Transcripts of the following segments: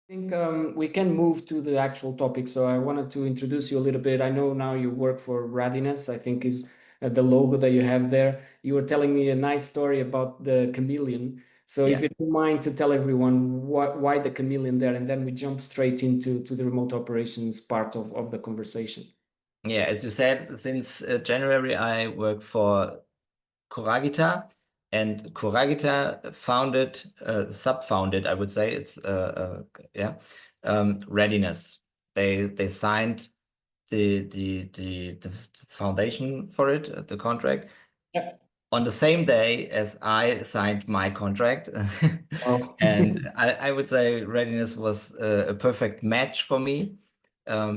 think we can move to the actual topic. So I wanted to introduce you a little bit. I know now you work for Radiness, I think is the logo that you have there. You were telling me a nice story about the chameleon. So if Yeah, you don't mind to tell everyone why the chameleon there, and then we jump straight into the remote operations part of the conversation. yeah. As you said, since January, I work for 𝐞 and 𝐞 founded, sub-founded, I would say. It's yeah, Readiness. They signed the foundation for it, the contract, Yeah. on the same day as I signed my contract. Wow. And I would say Readiness was a perfect match for me,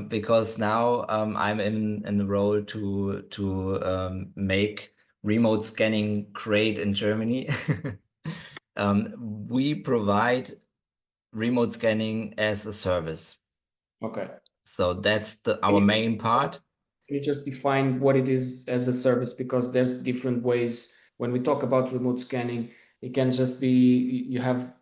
because now I'm in the role to make remote scanning great in Germany. We provide remote scanning as a service. Okay. So that's Can our you main part. Can you just define what it is as a service? Because there's different ways. When we talk about remote scanning, it can just be you have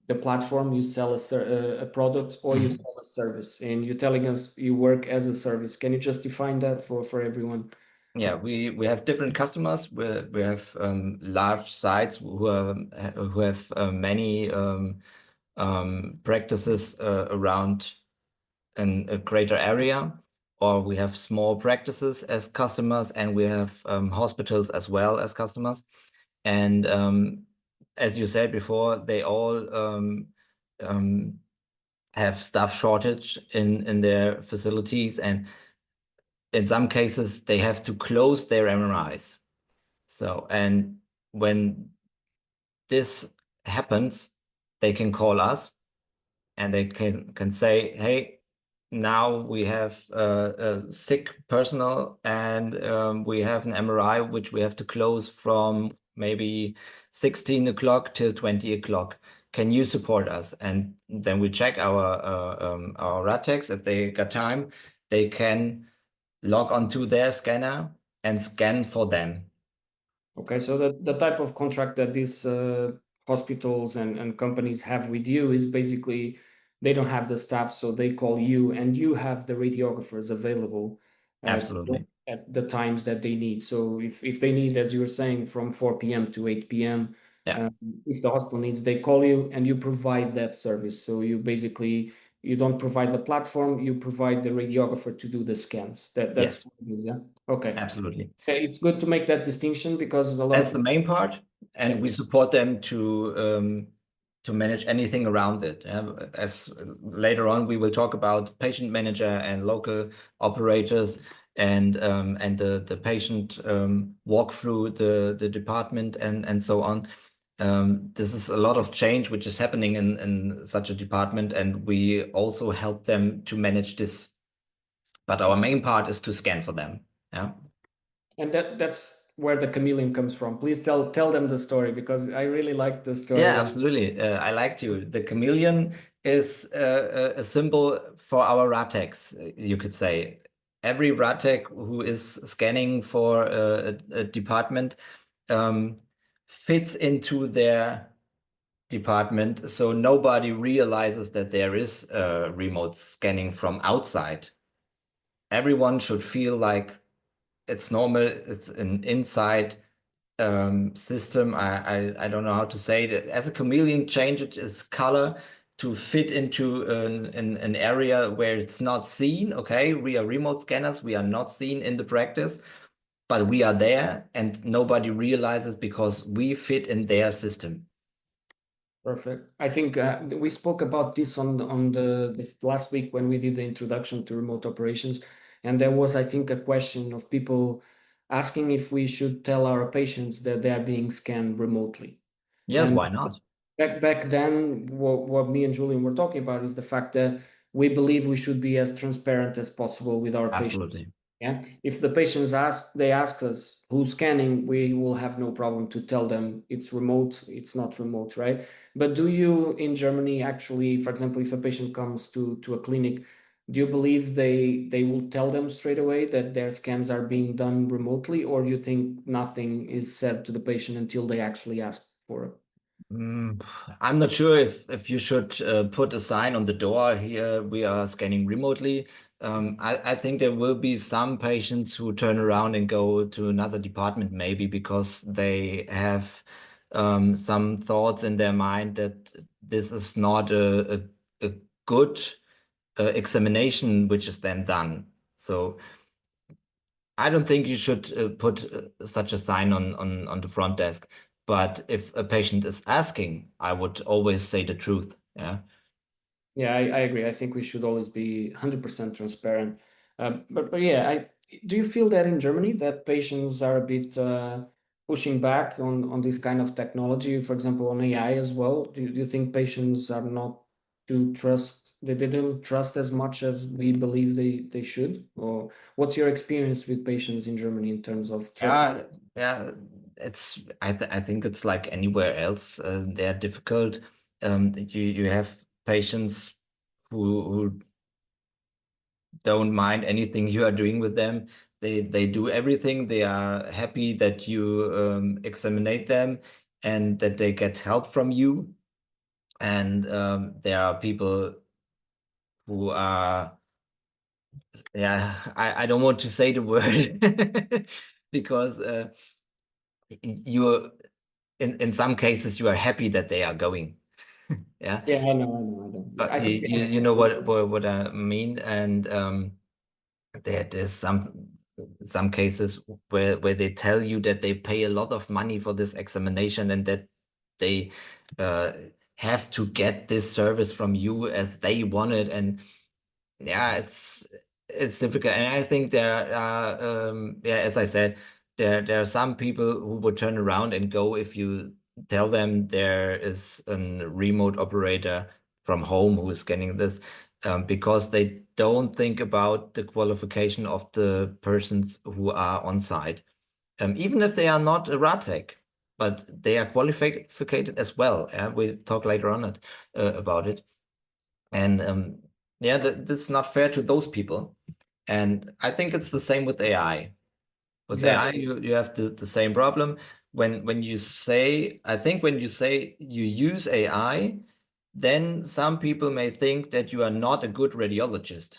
the platform, you sell a product, or you Mhm. sell a service, and you're telling us you work as a service. Can you just define that for everyone? Yeah, we have different customers. We have large sites who have many practices around a greater area, or we have small practices as customers, and we have hospitals as well as customers. And as you said before, they all um, have staff shortage in their facilities, and in some cases they have to close their MRIs. So, and when this happens, they can call us and they can say, hey, now we have a sick personnel, and we have an MRI which we have to close from maybe 16 o'clock till 20 o'clock. Can you support us? And then we check our RATEX. If they got time, they can log onto their scanner and scan for them. Okay, so the type of contract that these hospitals and companies have with you is basically they don't have the staff, so they call you and you have the radiographers available Absolutely. at the times that they need. So if they need, as you were saying, from 4 p.m. to 8 p.m., Yeah. if the hospital needs, they call you and you provide that service. So you basically you don't provide the platform, you provide the radiographer to do the scans. That's Yes, what it is, yeah. Okay. absolutely. It's good to make that distinction because a lot That's of the main part, yeah. and we support them to manage anything around it. As later on, we will talk about patient manager and local operators, and the patient walk through the department and so on. This is a lot of change which is happening in such a department, and we also help them to manage this. But our main part is to scan for them. Yeah. And that's where the chameleon comes from. Please tell them the story because I really like the story Yeah, that absolutely. I liked you. The chameleon is a symbol for our RATEX, you could say. Every RATEC who is scanning for a department um, fits into their department, so nobody realizes that there is remote scanning from outside. Everyone should feel like it's normal, it's an inside system. I don't know how to say it. As a chameleon changes its color to fit into an area where it's not seen. Okay, we are remote scanners. We are not seen in the practice, but we are there, and nobody realizes because we fit in their system. perfect. I think we spoke about this on the last week when we did the introduction to remote operations, and there was I think a question of people asking if we should tell our patients that they are being scanned remotely. Yes, And why not? back then, what me and Julian were talking about is the fact that we believe we should be as transparent as possible with our patients. Absolutely. Yeah. If the patients they ask us who's scanning, we will have no problem to tell them it's remote, it's not remote, right? But do you in Germany actually, for example, if a patient comes to a clinic, do you believe they will tell them straight away that their scans are being done remotely, or do you think nothing is said to the patient until they actually ask for it? I'm not sure if you should put a sign on the door here, we are scanning remotely. I think there will be some patients who turn around and go to another department, maybe because they have some thoughts in their mind that this is not a good examination, which is then done. So I don't think you should put such a sign on the front desk. But if a patient is asking, I would always say the truth. Yeah. Yeah, I agree. I think we should always be 100% transparent. But yeah, do you feel that in Germany that patients are a bit pushing back on this kind of technology, for example, on AI as well? Do you think patients are not to trust, they don't trust as much as we believe they should? Or what's your experience with patients in Germany in terms of trust? Yeah. It's I think it's like anywhere else. They're difficult. You have patients who don't mind anything you are doing with them. They do everything. They are happy that you examinate them and that they get help from you. And there are people who are, yeah, I don't want to say the word because you're in some cases you are happy that they are going. Yeah. Yeah, I know. Yeah, But I think you know what I mean. And there's some cases where they tell you that they pay a lot of money for this examination and that they uh, have to get this service from you as they want it. And yeah, it's difficult. And I think there are yeah, as I said, there are some people who would turn around and go if you tell them there is a remote operator from home who is scanning this, because they don't think about the qualification of the persons who are on site, even if they are not a RATEC, but they are qualified as well. Yeah, we'll talk later on about it. And yeah, that's not fair to those people. And I think it's the same with AI. With AI, exactly. you have the same problem. When you say, I think when you say you use AI, then some people may think that you are not a good radiologist.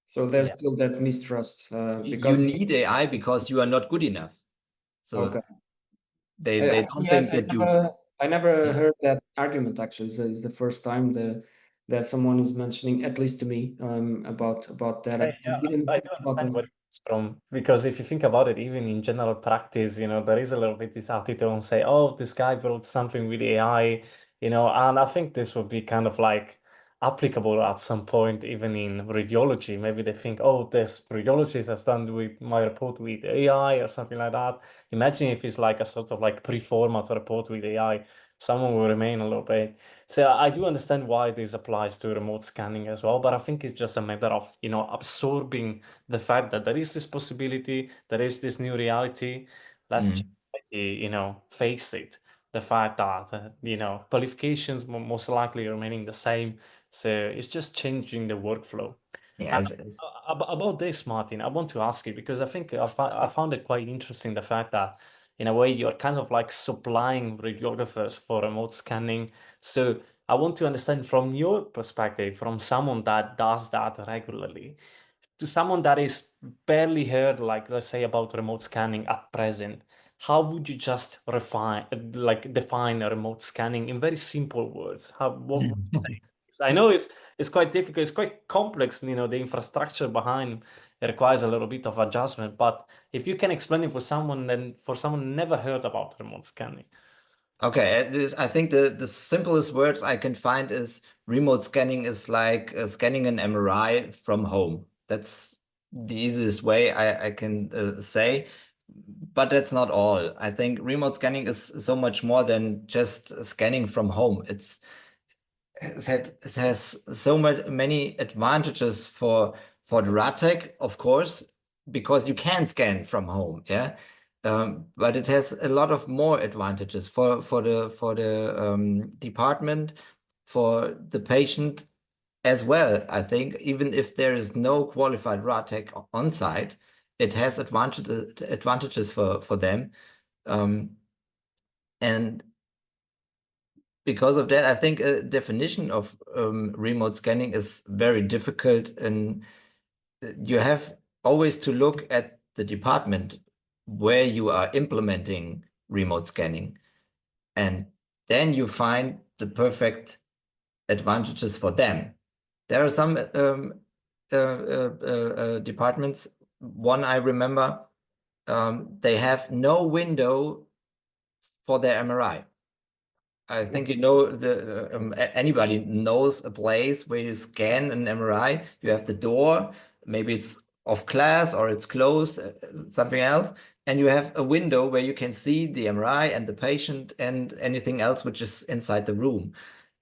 So there's Yeah. still that mistrust You because need AI because you are not good enough. So okay. they don't Actually, think that you. I never Yeah. heard that argument. Actually, it's the first time that someone is mentioning, at least to me, about that. I Yeah, didn't I do thought understand where much. it comes from because if you think about it, even in general practice, there is a little bit this attitude and say, "Oh, this guy wrote something with AI," and I think this would be kind of like applicable at some point, even in radiology. Maybe they think, "Oh, this radiologist has done with my report with AI or something like that." Imagine if it's like a sort of like pre-format report with AI, someone will remain a little bit. So I do understand why this applies to remote scanning as well, but I think it's just a matter of, absorbing the fact that there is this possibility, there is this new reality. Let's just, Mm. face it. The fact that, qualifications most likely remaining the same. So it's just changing the workflow. Yeah, And about this, Martin, I want to ask you because I think I found it quite interesting the fact that in a way you're kind of like supplying radiographers for remote scanning. So I want to understand from your perspective, from someone that does that regularly, to someone that is barely heard, like let's say about remote scanning at present, how would you just define a remote scanning in very simple words? What would you say? I know it's quite difficult, it's quite complex, the infrastructure behind it requires a little bit of adjustment, but if you can explain it for someone, then for someone who never heard about remote scanning. Okay, I think the simplest words I can find is remote scanning is like scanning an MRI from home. That's the easiest way I can say, but that's not all. I think remote scanning is so much more than just scanning from home. It has so many advantages for the RATEC, of course, because you can scan from home, yeah. But it has a lot of more advantages for the department, for the patient as well. I think even if there is no qualified RATEC on site, it has advantages for them. And because of that, I think a definition of remote scanning is very difficult, and you have always to look at the department where you are implementing remote scanning, and then you find the perfect advantages for them. There are some departments. One I remember, they have no window for their MRI. I think you know anybody knows a place where you scan an MRI. You have the door, maybe it's off glass or it's closed, something else, and you have a window where you can see the MRI and the patient and anything else which is inside the room.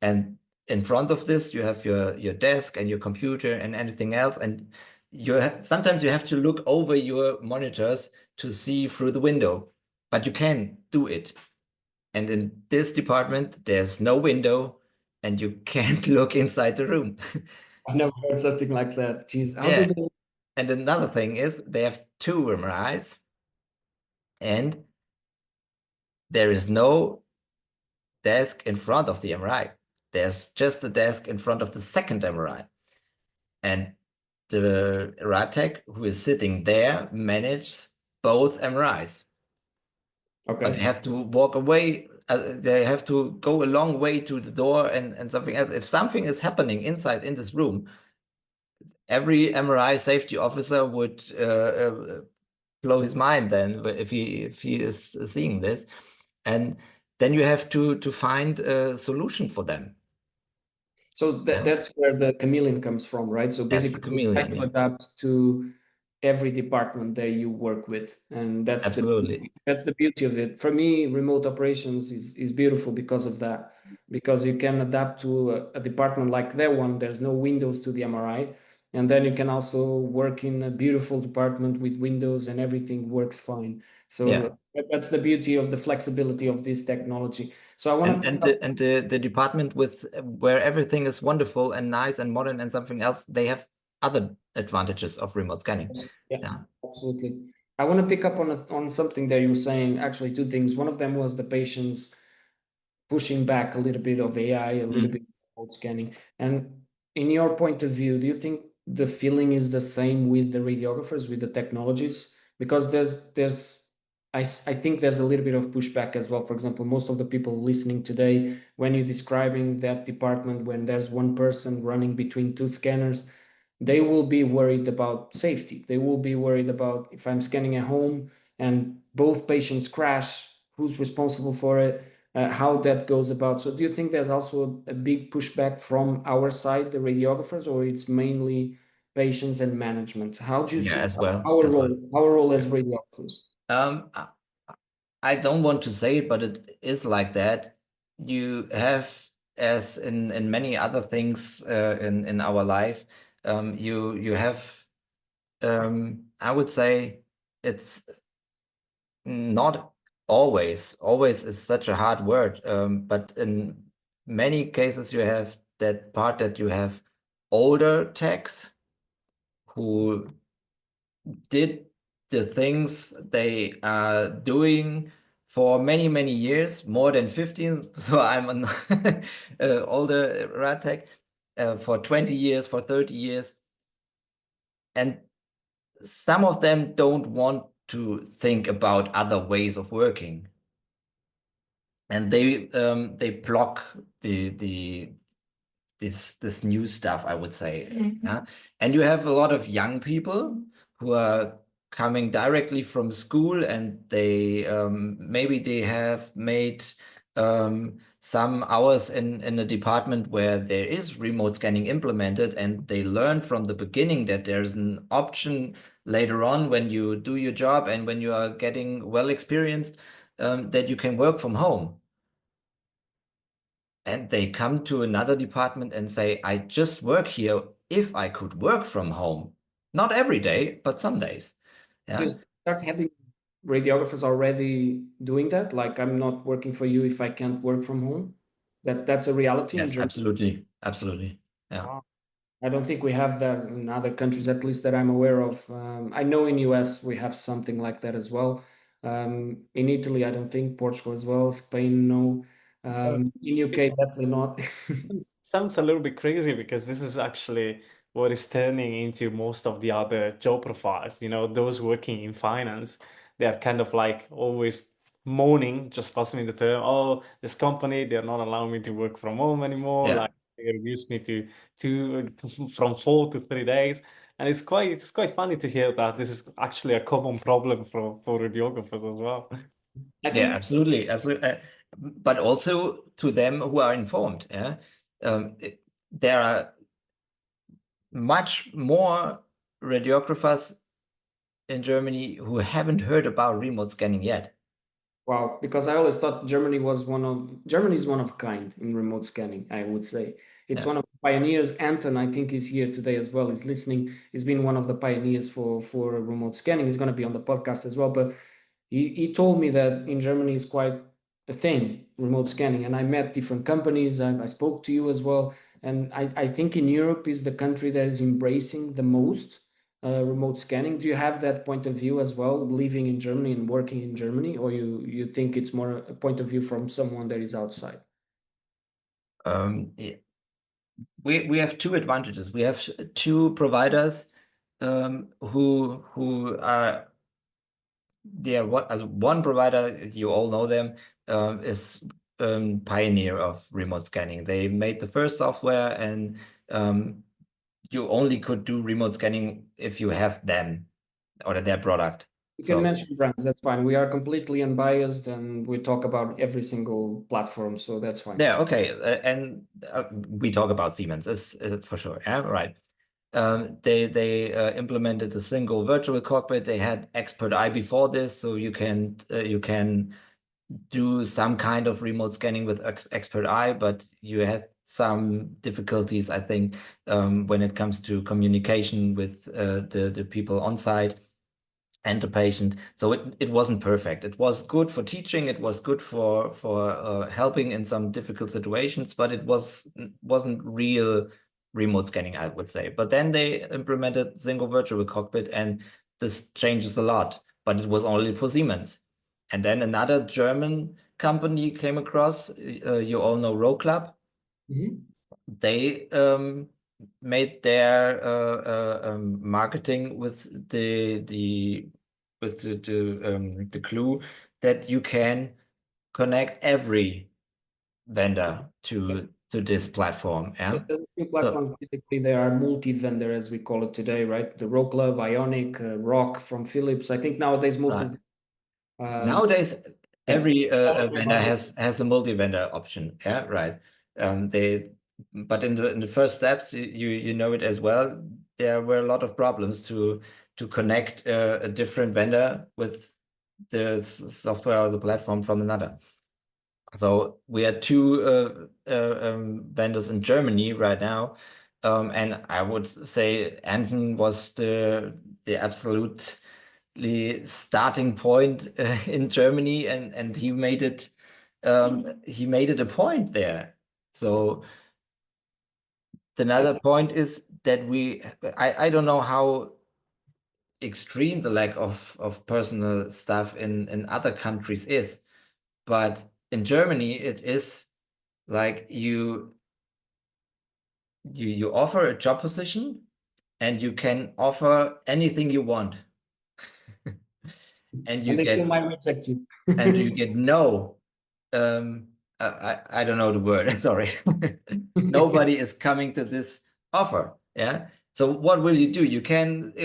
And in front of this, you have your desk and your computer and anything else, and sometimes you have to look over your monitors to see through the window, but you can do it. And in this department, there's no window and you can't look inside the room. I've never heard something like that. Jeez, how Yeah. do they? And another thing is they have 2 MRIs and there is no desk in front of the MRI. There's just a desk in front of the second MRI. And the rad tech who is sitting there manages both MRIs. Okay. But they have to walk away. They have to go a long way to the door and something else. If something is happening inside in this room, every MRI safety officer would blow his mind then if he is seeing this, and then you have to find a solution for them. So that's where the chameleon comes from, right? So That's the basically, you try chameleon, to yeah. adapt to every department that you work with, and that's Absolutely. the beauty of it. For me, remote operations is beautiful because of that, because you can adapt to a department like that one. There's no windows to the MRI, and then you can also work in a beautiful department with windows and everything works fine. So Yeah. that's the beauty of the flexibility of this technology. So I want And the department with where everything is wonderful and nice and modern and something else, they have other advantages of remote scanning. Yeah, absolutely. I want to pick up on something that you were saying, actually 2 things. One of them was the patients pushing back a little bit of AI, a little bit of remote scanning. And in your point of view, do you think the feeling is the same with the radiographers, with the technologies? Because I think there's a little bit of pushback as well. For example, most of the people listening today, when you're describing that department, when there's one person running between 2 scanners, they will be worried about safety. They will be worried about if I'm scanning at home and both patients crash, who's responsible for it, how that goes about. So do you think there's also a big pushback from our side, the radiographers, or it's mainly patients and management? How do you see as well. our role as radiographers? I don't want to say it, but it is like that. You have, as in many other things in our life, you have, I would say it's not always. Always is such a hard word, but in many cases you have that part that you have older techs who did the things they are doing for many, many years, more than 15. So I'm an older rad tech for 20 years, for 30 years. And some of them don't want to think about other ways of working. And they block this new stuff, I would say. Yeah? And you have a lot of young people who are coming directly from school, and they maybe they have made some hours in a department where there is remote scanning implemented, and they learn from the beginning that there's an option later on when you do your job and when you are getting well experienced, that you can work from home. And they come to another department and say, I just work here if I could work from home. Not every day, but some days. Yeah. You start having radiographers already doing that? Like, I'm not working for you if I can't work from home? That's a reality in Yes, Germany? absolutely. Absolutely. Yeah. Wow. I don't think we have that in other countries, at least that I'm aware of. I know in US we have something like that as well. In Italy, I don't think. Portugal as well. Spain, no. In UK, definitely not. Sounds a little bit crazy because this is actually what is turning into most of the other job profiles. You know, those working in finance, they are kind of like always moaning, just passing me the term, oh, this company, they're not allowing me to work from home anymore. Yeah. Like they reduced me to from 4 to 3 days. And it's quite funny to hear that this is actually a common problem for radiographers as well. I Yeah, think absolutely, absolutely. But also to them who are informed. Yeah, there are much more radiographers in Germany who haven't heard about remote scanning yet. wow, because I always thought Germany is one of a kind in remote scanning, I would say. It's Yeah. one of the pioneers. Anton, I think, is here today as well. He's listening. He's been one of the pioneers for remote scanning. He's going to be on the podcast as well. But he told me that in Germany is quite a thing, remote scanning. And I met different companies. I spoke to you as well. And I think in Europe is the country that is embracing the most remote scanning. Do you have that point of view as well, living in Germany and working in Germany, or you think it's more a point of view from someone that is outside? Yeah. We have two advantages. We have two providers who are there. What as one provider, you all know them, is pioneer of remote scanning. They made the first software, and you only could do remote scanning if you have them or their product. You can mention brands, that's fine. We are completely unbiased and we talk about every single platform, so that's fine. Yeah, okay. And we talk about Siemens, is for sure. Yeah, right. They implemented a single virtual cockpit. They had 𝐓𝐡𝐞 before this, so you can do some kind of remote scanning with 𝐓𝐡𝐞, but you had some difficulties, I think, when it comes to communication with the people on site and the patient. So it wasn't perfect. It was good for teaching. It was good for helping in some difficult situations, but it wasn't real remote scanning, I would say. But then they implemented single virtual cockpit, and this changes a lot. But it was only for Siemens. And then another German company came across. You all know RoClub. They made their marketing with the clue that you can connect every vendor to this platform. Yeah. There's two platforms, basically they are multi-vendor as we call it today, right? The RoClub, Ionic, Rock from Philips. I think nowadays most of nowadays every vendor has a multi-vendor option. Yeah, right. But in the first steps, you know it as well. There were a lot of problems to connect a different vendor with the software or the platform from another. So we had two vendors in Germany right now, and I would say Anton was the absolutely starting point in Germany, and he made it a point there. So another point is that I don't know how extreme the lack of personal stuff in other countries is, but in Germany it is like you offer a job position and you can offer anything you want. and you they get still might reject you. and you get no I don't know the word. Sorry. Nobody is coming to this offer. Yeah. So what will you do? You can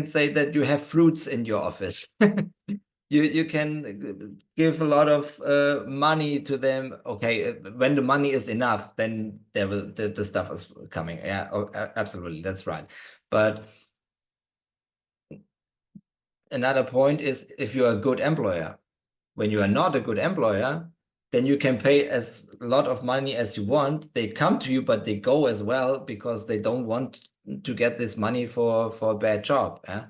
say that you have fruits in your office. You can give a lot of money to them. Okay, when the money is enough, then the stuff is coming. Yeah, absolutely, that's right. But another point is if you're a good employer. When you are not a good employer, then you can pay as a lot of money as you want. They come to you, but they go as well because they don't want to get this money for a bad job. Yeah?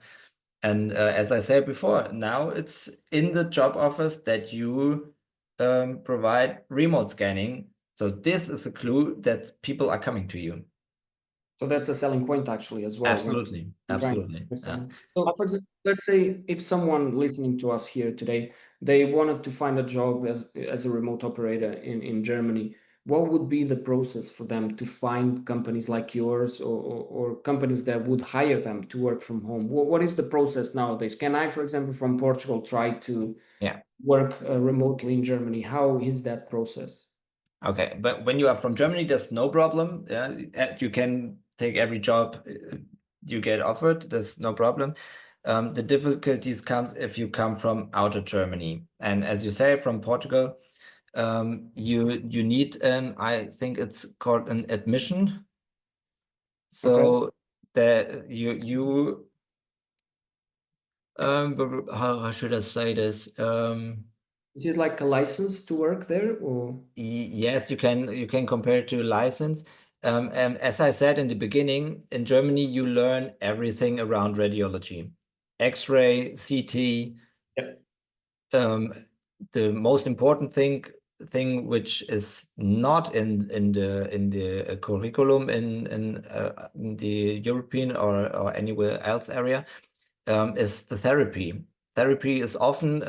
And as I said before, now it's in the job offers that you provide remote scanning. So this is a clue that people are coming to you. So that's a selling point actually as well. Absolutely, absolutely. Yeah. So, for example, let's say if someone listening to us here today, they wanted to find a job as a remote operator in Germany, what would be the process for them to find companies like yours or companies that would hire them to work from home? What is the process nowadays? Can I, for example, from Portugal, try to work remotely in Germany? How is that process? Okay, but when you are from Germany, there's no problem. Yeah, you can take every job you get offered. There's no problem. The difficulties comes if you come from out of Germany, and as you say, from Portugal, you need an, I think it's called an admission. So that how should I say this? Is it like a license to work there, or? Yes, you can compare it to a license. And as I said in the beginning, in Germany, you learn everything around radiology, X-ray, CT. The most important thing which is not in the curriculum in the European or anywhere else area is the therapy. Therapy is often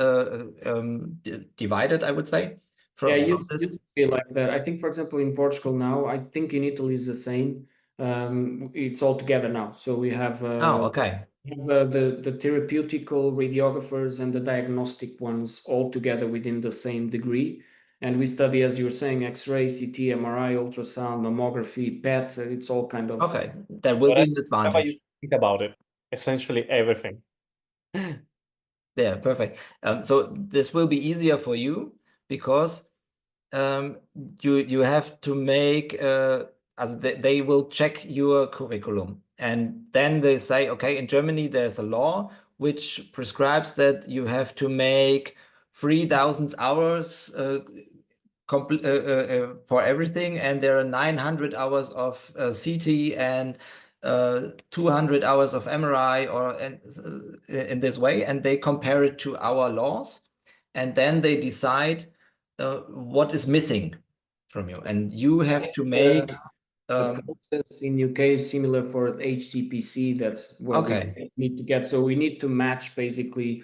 divided, I would say. Yeah, it used to be like that. I think, for example, in Portugal now, I think in Italy is the same. It's all together now. So we have okay. The therapeutical radiographers and the diagnostic ones all together within the same degree. And we study, as you were saying, X-ray, CT, MRI, ultrasound, mammography, PET. It's all kind of... Okay, that will be an advantage. You think about it, essentially everything. Yeah, perfect. So this will be easier for you because you have to make as they will check your curriculum, and then they say, okay, in Germany there's a law which prescribes that you have to make 3,000 hours for everything, and there are 900 hours of CT and 200 hours of MRI or in this way, and they compare it to our laws, and then they decide what is missing from you, and you have to make the process in UK is similar for HCPC. That's what we need to get. So we need to match basically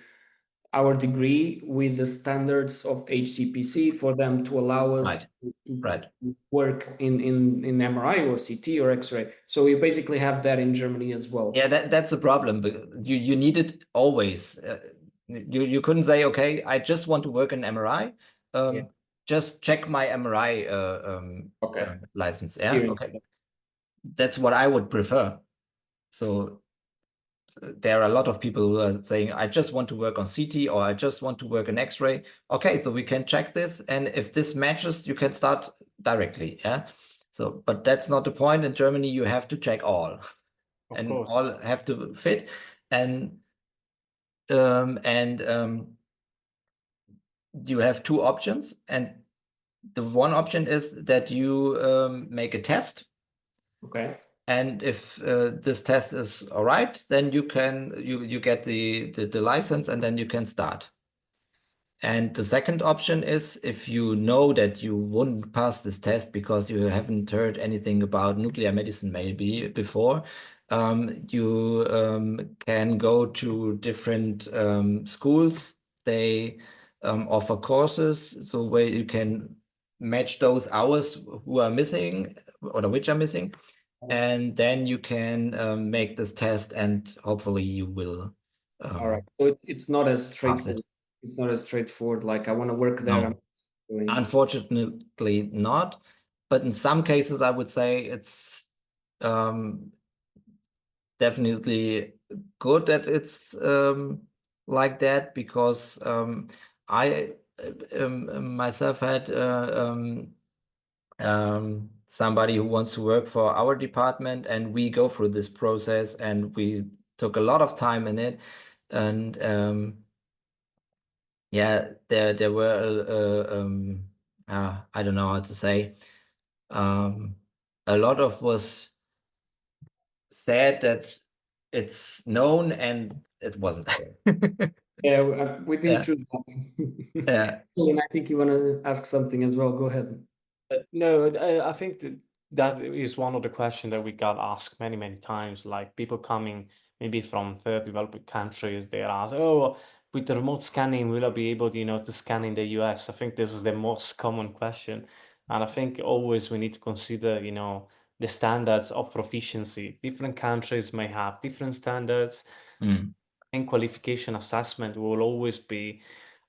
our degree with the standards of HCPC for them to allow us to work in MRI or CT or X-ray. So we basically have that in Germany as well. Yeah, that's the problem. You need it always. You couldn't say, okay, I just want to work in MRI. Just check my MRI license. Yeah, okay. That's what I would prefer. So there are a lot of people who are saying, I just want to work on CT or I just want to work in X-ray. Okay, so we can check this, and if this matches, you can start directly. Yeah. So, but that's not the point. In Germany, you have to check all, and all have to fit, and you have two options, and the one option is that you make a test. Okay. And if this test is all right, then you get the license, and then you can start. And the second option is, if you know that you wouldn't pass this test because you haven't heard anything about nuclear medicine maybe before, you can go to different schools. They offer courses, so where you can match those hours who are missing or which are missing. And then you can make this test, and hopefully you will. All right. So it's not as straightforward. It's not as straightforward. Like, I want to work there. No. Unfortunately not. But in some cases, I would say it's definitely good that it's like that, because I myself had somebody who wants to work for our department, and we go through this process, and we took a lot of time in it, and yeah, there were I don't know how to say, a lot of was said that it's known, and it wasn't. Yeah, we've been through that. Yeah. And I think you want to ask something as well. Go ahead. No, I think that is one of the questions that we got asked many, many times. Like people coming maybe from third developing countries, they ask, "Oh, with the remote scanning, will I be able, to scan in the US?" I think this is the most common question, and I think always we need to consider, the standards of proficiency. Different countries may have different standards, and qualification assessment will always be,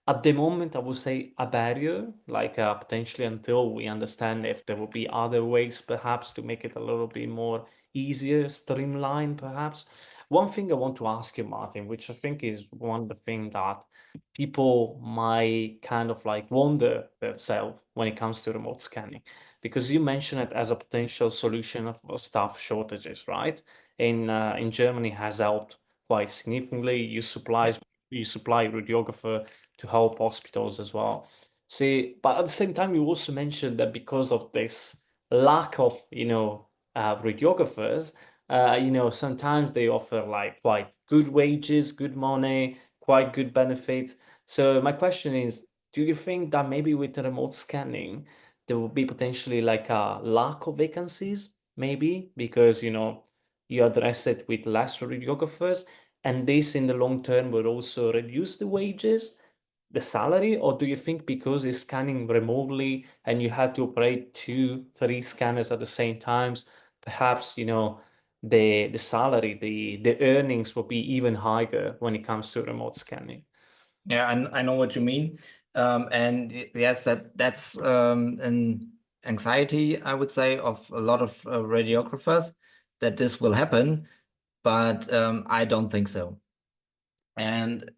at the moment, I would say a barrier, like potentially until we understand if there will be other ways perhaps to make it a little bit more easier, streamlined perhaps. One thing I want to ask you, Martin, which I think is one of the things that people might kind of like wonder themselves when it comes to remote scanning, because you mentioned it as a potential solution of staff shortages, right? In Germany has helped quite significantly. You supply radiographer to help hospitals as well. See, but at the same time, you also mentioned that because of this lack of, radiographers, sometimes they offer like quite good wages, good money, quite good benefits. So my question is, do you think that maybe with the remote scanning, there will be potentially like a lack of vacancies, maybe because, you address it with less radiographers, and this in the long term will also reduce the wages, the salary? Or do you think because it's scanning remotely and you had to operate 2, 3 scanners at the same times, perhaps, the salary, the earnings will be even higher when it comes to remote scanning? Yeah, I know what you mean. And yes, that's an anxiety, I would say, of a lot of radiographers, that this will happen, but I don't think so. And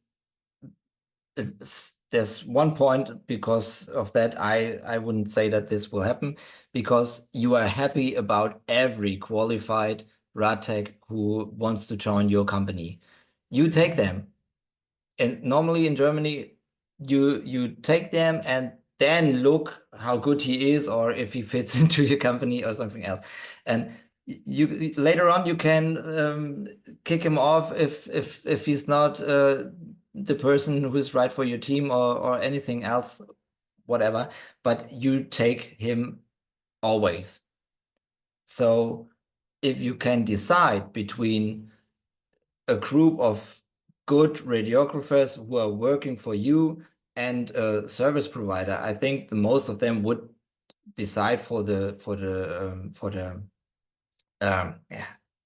there's one point because of that, I wouldn't say that this will happen, because you are happy about every qualified rad tech who wants to join your company. You take them. And normally in Germany, you take them and then look how good he is, or if he fits into your company or something else. And you later on you can kick him off if he's not the person who's right for your team, or anything else, whatever. But you take him always. So if you can decide between a group of good radiographers who are working for you and a service provider, I think the most of them would decide for the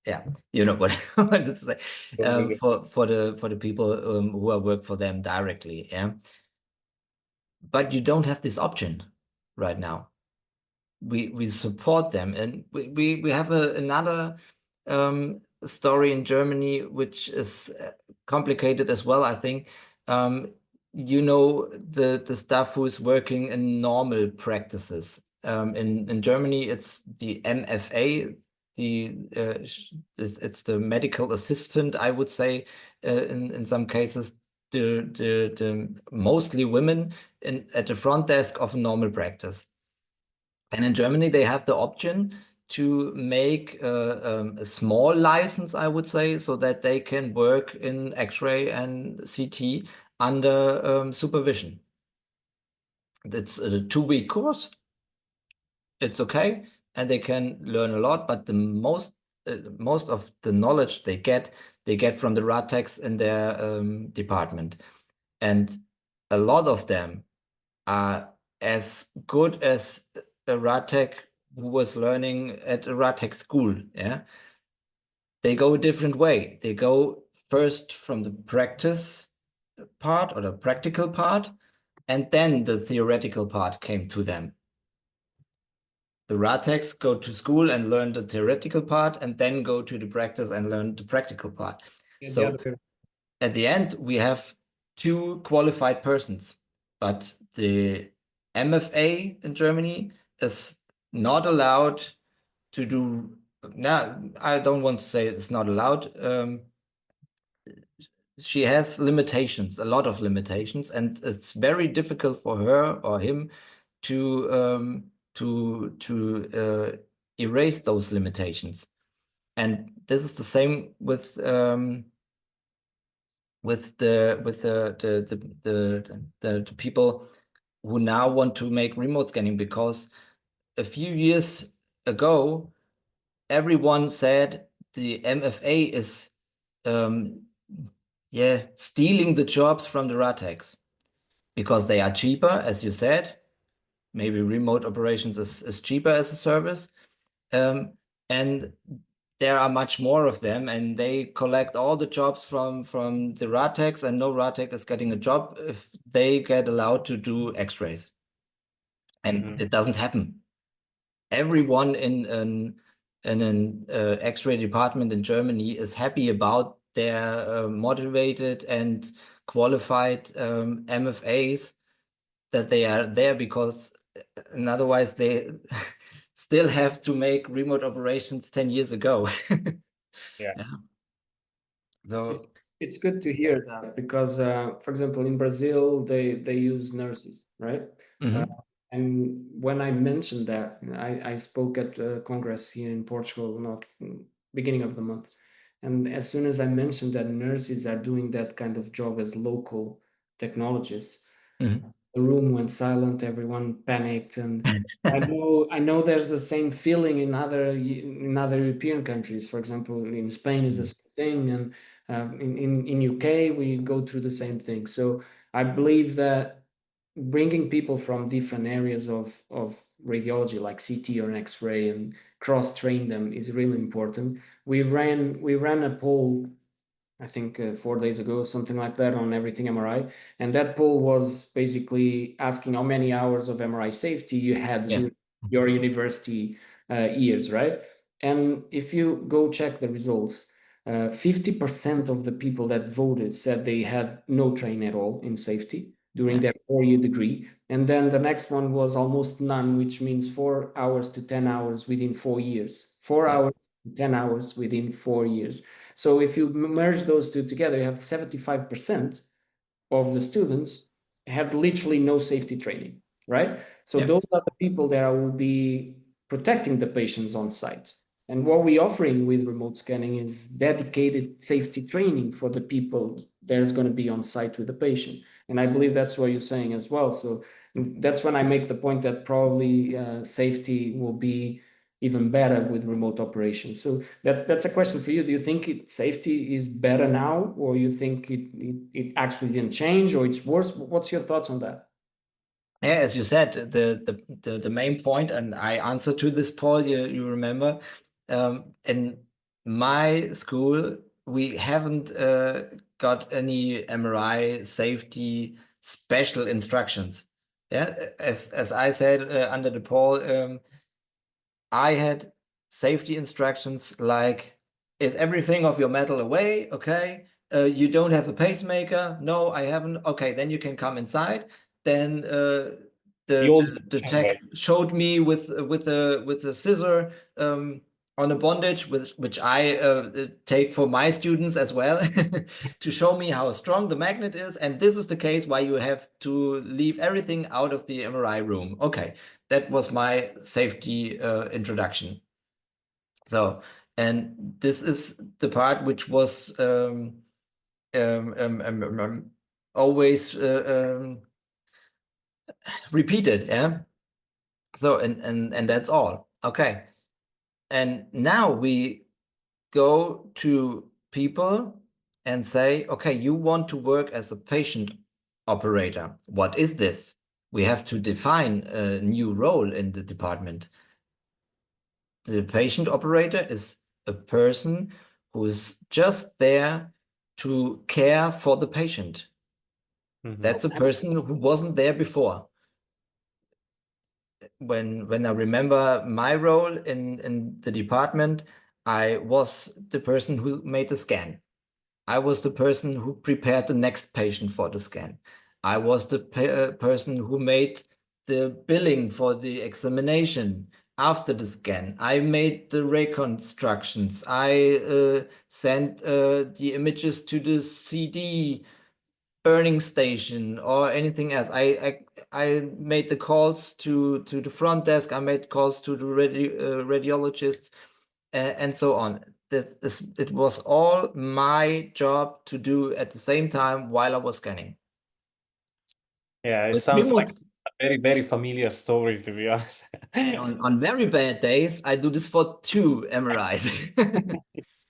yeah, you know what I wanted to say, for the people who are work for them directly. Yeah, but you don't have this option right now. We support them, and we have another story in Germany, which is complicated as well, I think. The staff who's working in normal practices. In Germany, it's the MFA, it's the medical assistant, I would say, in some cases, the mostly women at the front desk of normal practice. And in Germany, they have the option to make a small license, I would say, so that they can work in X-ray and CT under supervision. It's a 2-week course. It's okay, and they can learn a lot. But the most of the knowledge they get from the rad techs in their department, and a lot of them are as good as a rad tech who was learning at a rad tech school. Yeah, they go a different way. They go first from the practice part, or the practical part, and then the theoretical part came to them. The rad techs go to school and learn the theoretical part, and then go to the practice and learn the practical part. So at the end, we have 2 qualified persons, but the MFA in Germany is not allowed to do. Now, I don't want to say it's not allowed. She has limitations, a lot of limitations, and it's very difficult for her or him to erase those limitations. And this is the same with the people who now want to make remote scanning, because a few years ago, everyone said the MFA is stealing the jobs from the RATECs because they are cheaper, as you said. Maybe remote operations is cheaper as a service. And there are much more of them, and they collect all the jobs from the RATECs, and no RATEC is getting a job if they get allowed to do X-rays. And it doesn't happen. Everyone in an X-ray department in Germany is happy about their motivated and qualified MFAs, that they are there, because otherwise they still have to make remote operations 10 years ago. Yeah. So It's good to hear that, because, for example, in Brazil, they use nurses, right? And when I mentioned that, I spoke at a congress here in Portugal, not beginning of the month. And as soon as I mentioned that nurses are doing that kind of job as local technologists, the room went silent, everyone panicked. And I know there's the same feeling in other European countries. For example, in Spain is the same thing, and in UK we go through the same thing. So I believe that bringing people from different areas of radiology, like CT or X-ray, and cross-train them is really important. We ran a poll, I think 4 days ago, something like that, on Everything MRI. And that poll was basically asking how many hours of MRI safety you had during your university years, right? And if you go check the results, 50% of the people that voted said they had no training at all in safety during their 4-year degree. And then the next one was almost none, which means 4 hours to 10 hours within 4 years. 4 hours to 10 hours within 4 years. So if you merge those two together, you have 75% of the students had literally no safety training, right? So those are the people that will be protecting the patients on site. And what we're offering with remote scanning is dedicated safety training for the people that is going to be on site with the patient. And I believe that's what you're saying as well. So that's when I make the point that probably safety will be even better with remote operations. So that's a question for you. Do you think safety is better now, or you think it actually didn't change, or it's worse? What's your thoughts on that? Yeah, as you said, the main point, and I answered to this poll, you remember, in my school, we haven't got any MRI safety special instructions. Yeah, as I said under the poll, I had safety instructions like, is everything of your metal away? Okay. You don't have a pacemaker? No, I haven't. Okay, then you can come inside. Then the tech showed me with a scissor on a bondage, which I take for my students as well, to show me how strong the magnet is. And this is the case why you have to leave everything out of the MRI room. Okay, that was my safety introduction. So, and this is the part which was always repeated, yeah. So and that's all. Okay. And now we go to people and say, okay, you want to work as a patient operator. What is this? We have to define a new role in the department. The patient operator is a person who is just there to care for the patient. That's a person who wasn't there before. When I remember my role in the department, I was the person who made the scan. I was the person who prepared the next patient for the scan. I was the person who made the billing for the examination after the scan. I made the reconstructions. I sent the images to the CD burning station or anything else. I made the calls to the front desk. I made calls to the radiologists and so on. It was all my job to do at the same time while I was scanning. Yeah, it With sounds like very, very familiar story, to be honest. And on very bad days, I do this for 2 MRIs.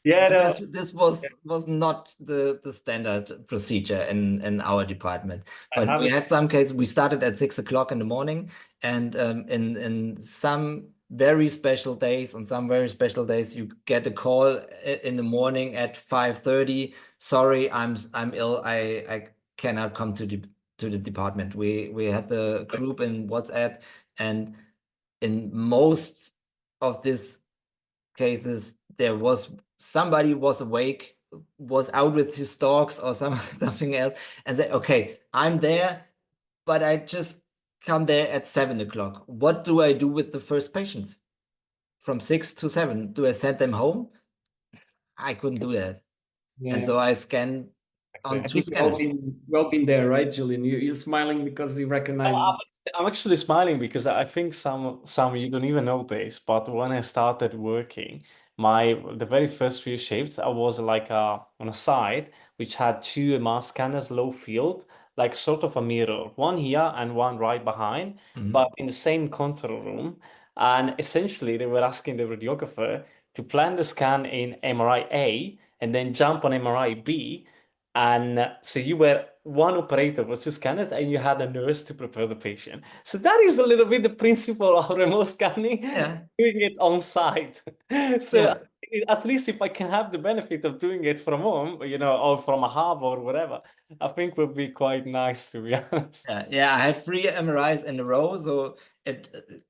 Yeah, no, This was not the standard procedure in our department. I But have we it. had some cases. We started at 6 o'clock in the morning, and in some very special days, on some very special days, you get a call in the morning at 5:30. Sorry, I'm ill. I cannot come to the department. We had the group in WhatsApp, and in most of these cases, there was somebody was awake, was out with his dogs or something else, and say, okay, I'm there, but I just come there at 7 o'clock. What do I do with the first patients from 6 to 7? Do I send them home? I couldn't do that. And so I scanned on I 2 think we've all scanners. been there, right, Julian? You're smiling because you recognize. I'm actually smiling because I think some you don't even know this, but when I started working, the very first few shifts, I was like on a site which had 2 mass scanners low field, like sort of a mirror, one here and one right behind, but in the same control room. And essentially, they were asking the radiographer to plan the scan in MRI A and then jump on MRI B. And so you were one operator with 2 scanners and you had a nurse to prepare the patient. So that is a little bit the principle of remote scanning, Yeah. doing it on site. So Yes. at least if I can have the benefit of doing it from home, or from a hub or whatever, I think would be quite nice, to be honest. Yeah, I had 3 MRIs in a row, so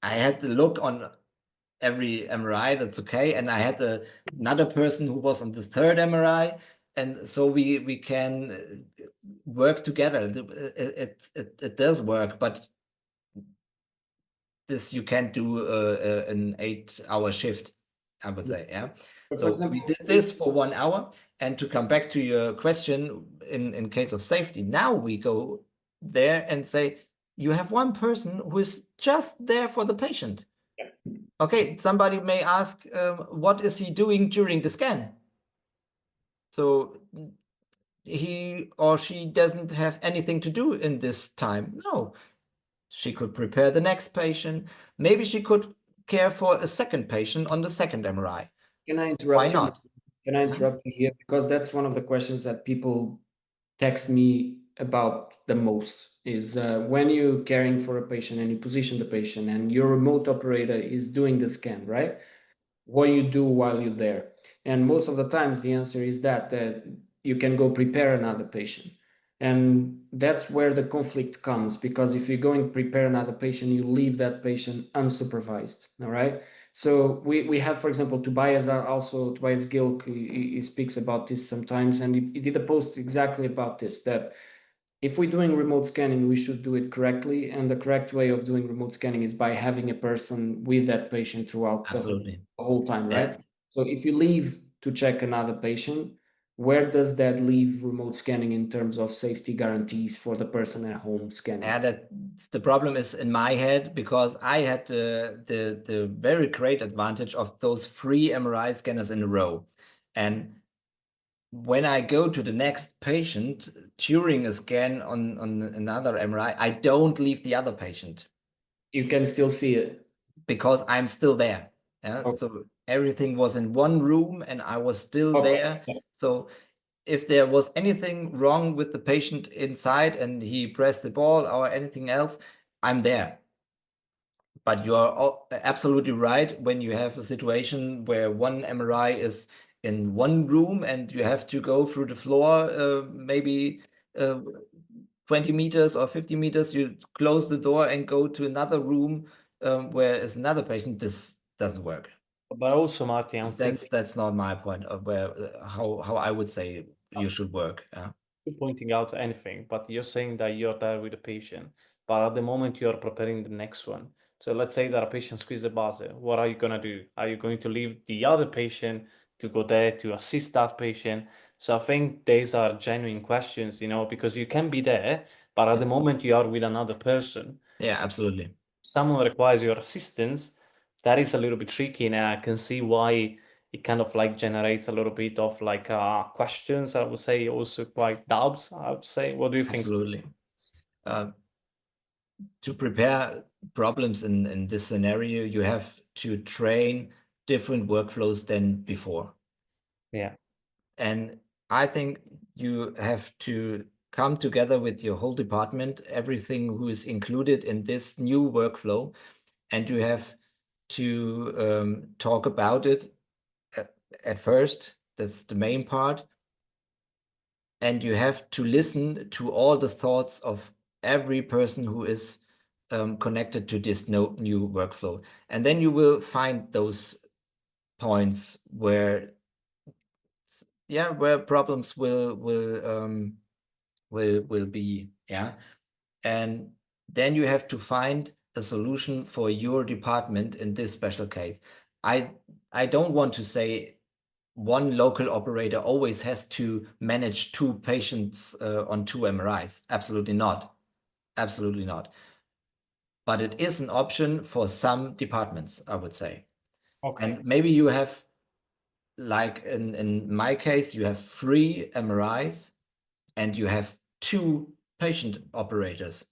I had to look on every MRI, that's okay. And I had another person who was on the 3rd MRI, and so we can work together. It does work, but this you can't do an 8-hour shift, I would say. Yeah. But for So example, we did this for 1 hour. And to come back to your question, in case of safety, now we go there and say, you have one person who is just there for the patient. Okay, somebody may ask, what is he doing during the scan? So he or she doesn't have anything to do in this time. No, she could prepare the next patient. Maybe she could care for a second patient on the second MRI. can I Why interrupt you? not? Can I interrupt you here? Because that's one of the questions that people text me about the most is when you're caring for a patient and you position the patient and your remote operator is doing the scan, right? What do you do while you're there? And most of the times the answer is that you can go prepare another patient. And that's where the conflict comes, because if you go and prepare another patient, you leave that patient unsupervised. All right. So we have, for example, Tobias 𝐓𝐡𝐞, he speaks about this sometimes, and he did a post exactly about this, that if we're doing remote scanning, we should do it correctly. And the correct way of doing remote scanning is by having a person with that patient throughout Absolutely. the whole time, right? Yeah. So if you leave to check another patient, where does that leave remote scanning in terms of safety guarantees for the person at home scanning? Yeah, the problem is in my head, because I had the very great advantage of those 3 MRI scanners in a row. And when I go to the next patient during a scan on another MRI, I don't leave the other patient You can still see it. because I'm still there. Yeah. Okay. So everything was in one room and I was still Okay. there. So if there was anything wrong with the patient inside and he pressed the ball or anything else, I'm there. But you are absolutely right. When you have a situation where one MRI is in one room and you have to go through the floor, maybe 20 meters or 50 meters, you close the door and go to another room where is another patient. This doesn't work. But also, Martin, I'm thinking, That's not my point of where how I would say you should work. Yeah. pointing out anything, but you're saying that you're there with the patient, but at the moment you're preparing the next one. So let's say that a patient squeezes a buzzer. What are you gonna do? Are you going to leave the other patient to go there to assist that patient? So I think these are genuine questions, because you can be there, but at the moment you are with another person. Yeah, So absolutely. someone requires your assistance, that is a little bit tricky, and I can see why it kind of like generates a little bit of like questions. I would say also quite doubts. I would say. What do you think? Absolutely. to prepare problems in this scenario, you have to train different workflows than before. Yeah. And I think you have to come together with your whole department, everything who is included in this new workflow, and you have to talk about it at first. That's the main part. And you have to listen to all the thoughts of every person who is connected to this new workflow. And then you will find those points where problems will be, and then you have to find a solution for your department in this special case. I don't want to say one local operator always has to manage 2 patients on 2 MRIs. Absolutely not. Absolutely not. But it is an option for some departments, I would say. Okay. And maybe you have, like in my case, you have 3 MRIs and you have 2 patient operators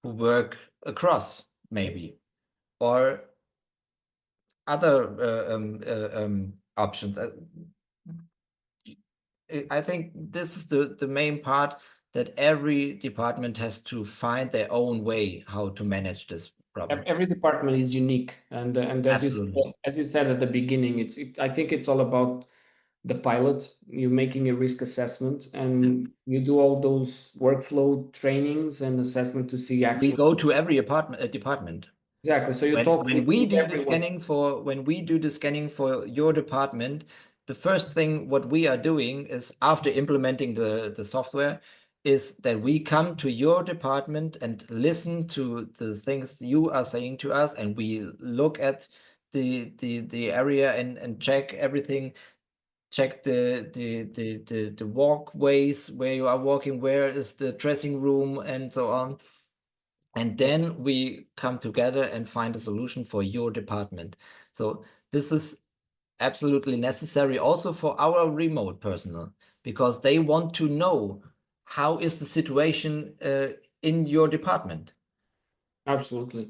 who work across, maybe, or other options. I think this is the main part, that every department has to find their own way how to manage this problem. Every department is unique, and Absolutely. as you said at the beginning, I think it's all about the pilot. You're making a risk assessment, and you do all those workflow trainings and assessment to see We actually go to every department. exactly. So you talk When we do the everyone. scanning for your department, the first thing what we are doing is, after implementing the software, is that we come to your department and listen to the things you are saying to us, and we look at the area and check everything, check the walkways where you are walking, where is the dressing room, and so on. And then we come together and find a solution for your department. So this is absolutely necessary also for our remote personnel, because they want to know how is the situation in your department. Absolutely.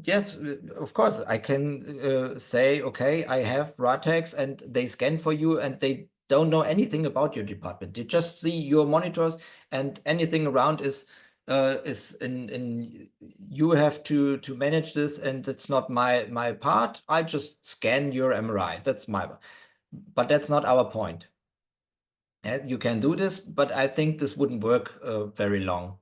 Yes, of course, I can say, okay, I have Ratex and they scan for you, and they don't know anything about your department. They just see your monitors, and anything around is in you have to manage this, and it's not my part. I just scan your MRI. But that's not our point. You can do this, but I think this wouldn't work very long.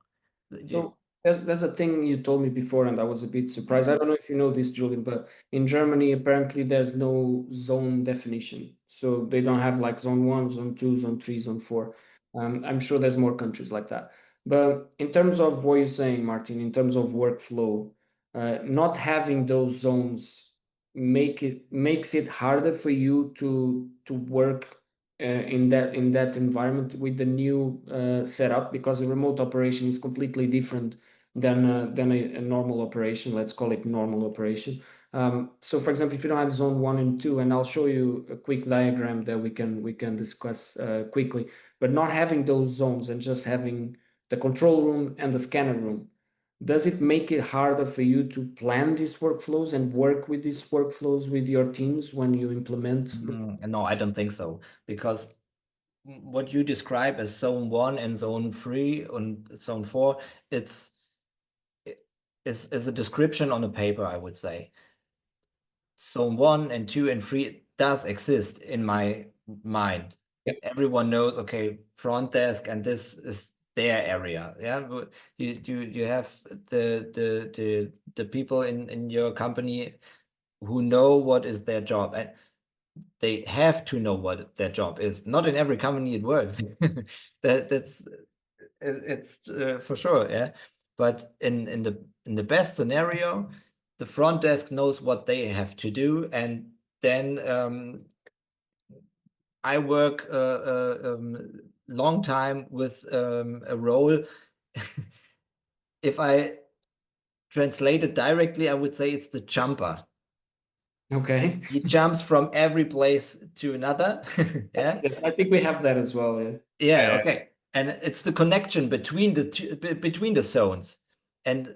So there's a thing you told me before, and I was a bit surprised. I don't know if you know this, Julian, but in Germany, apparently there's no zone definition. So they don't have like zone 1, zone 2, zone 3, zone 4. I'm sure there's more countries like that. But in terms of what you're saying, Martin, in terms of workflow, not having those zones makes it harder for you to work in that environment with the new setup, because a remote operation is completely different than a normal operation. Let's call it normal operation. So, for example, if you don't have zone 1 and 2, and I'll show you a quick diagram that we can discuss quickly, but not having those zones and just having the control room and the scanner room, does it make it harder for you to plan these workflows and work with these workflows with your teams when you implement? No, I don't think so, because what you describe as zone 1 and zone 3 and zone 4, is a description on a paper, I would say. Zone 1 and 2 and 3 does exist in my mind. Yep. Everyone knows, okay, front desk, and this is their area. Yeah, you have the people in your company who know what is their job, and they have to know what their job is. Not in every company it works. It's for sure, yeah. But in the best scenario, the front desk knows what they have to do, and then I work long time with a role. If I translate it directly, I would say it's the jumper. Okay. He jumps from every place to another. Yeah. Yes, I think we have that as well. Yeah. Yeah. Okay. And it's the connection between between the zones. And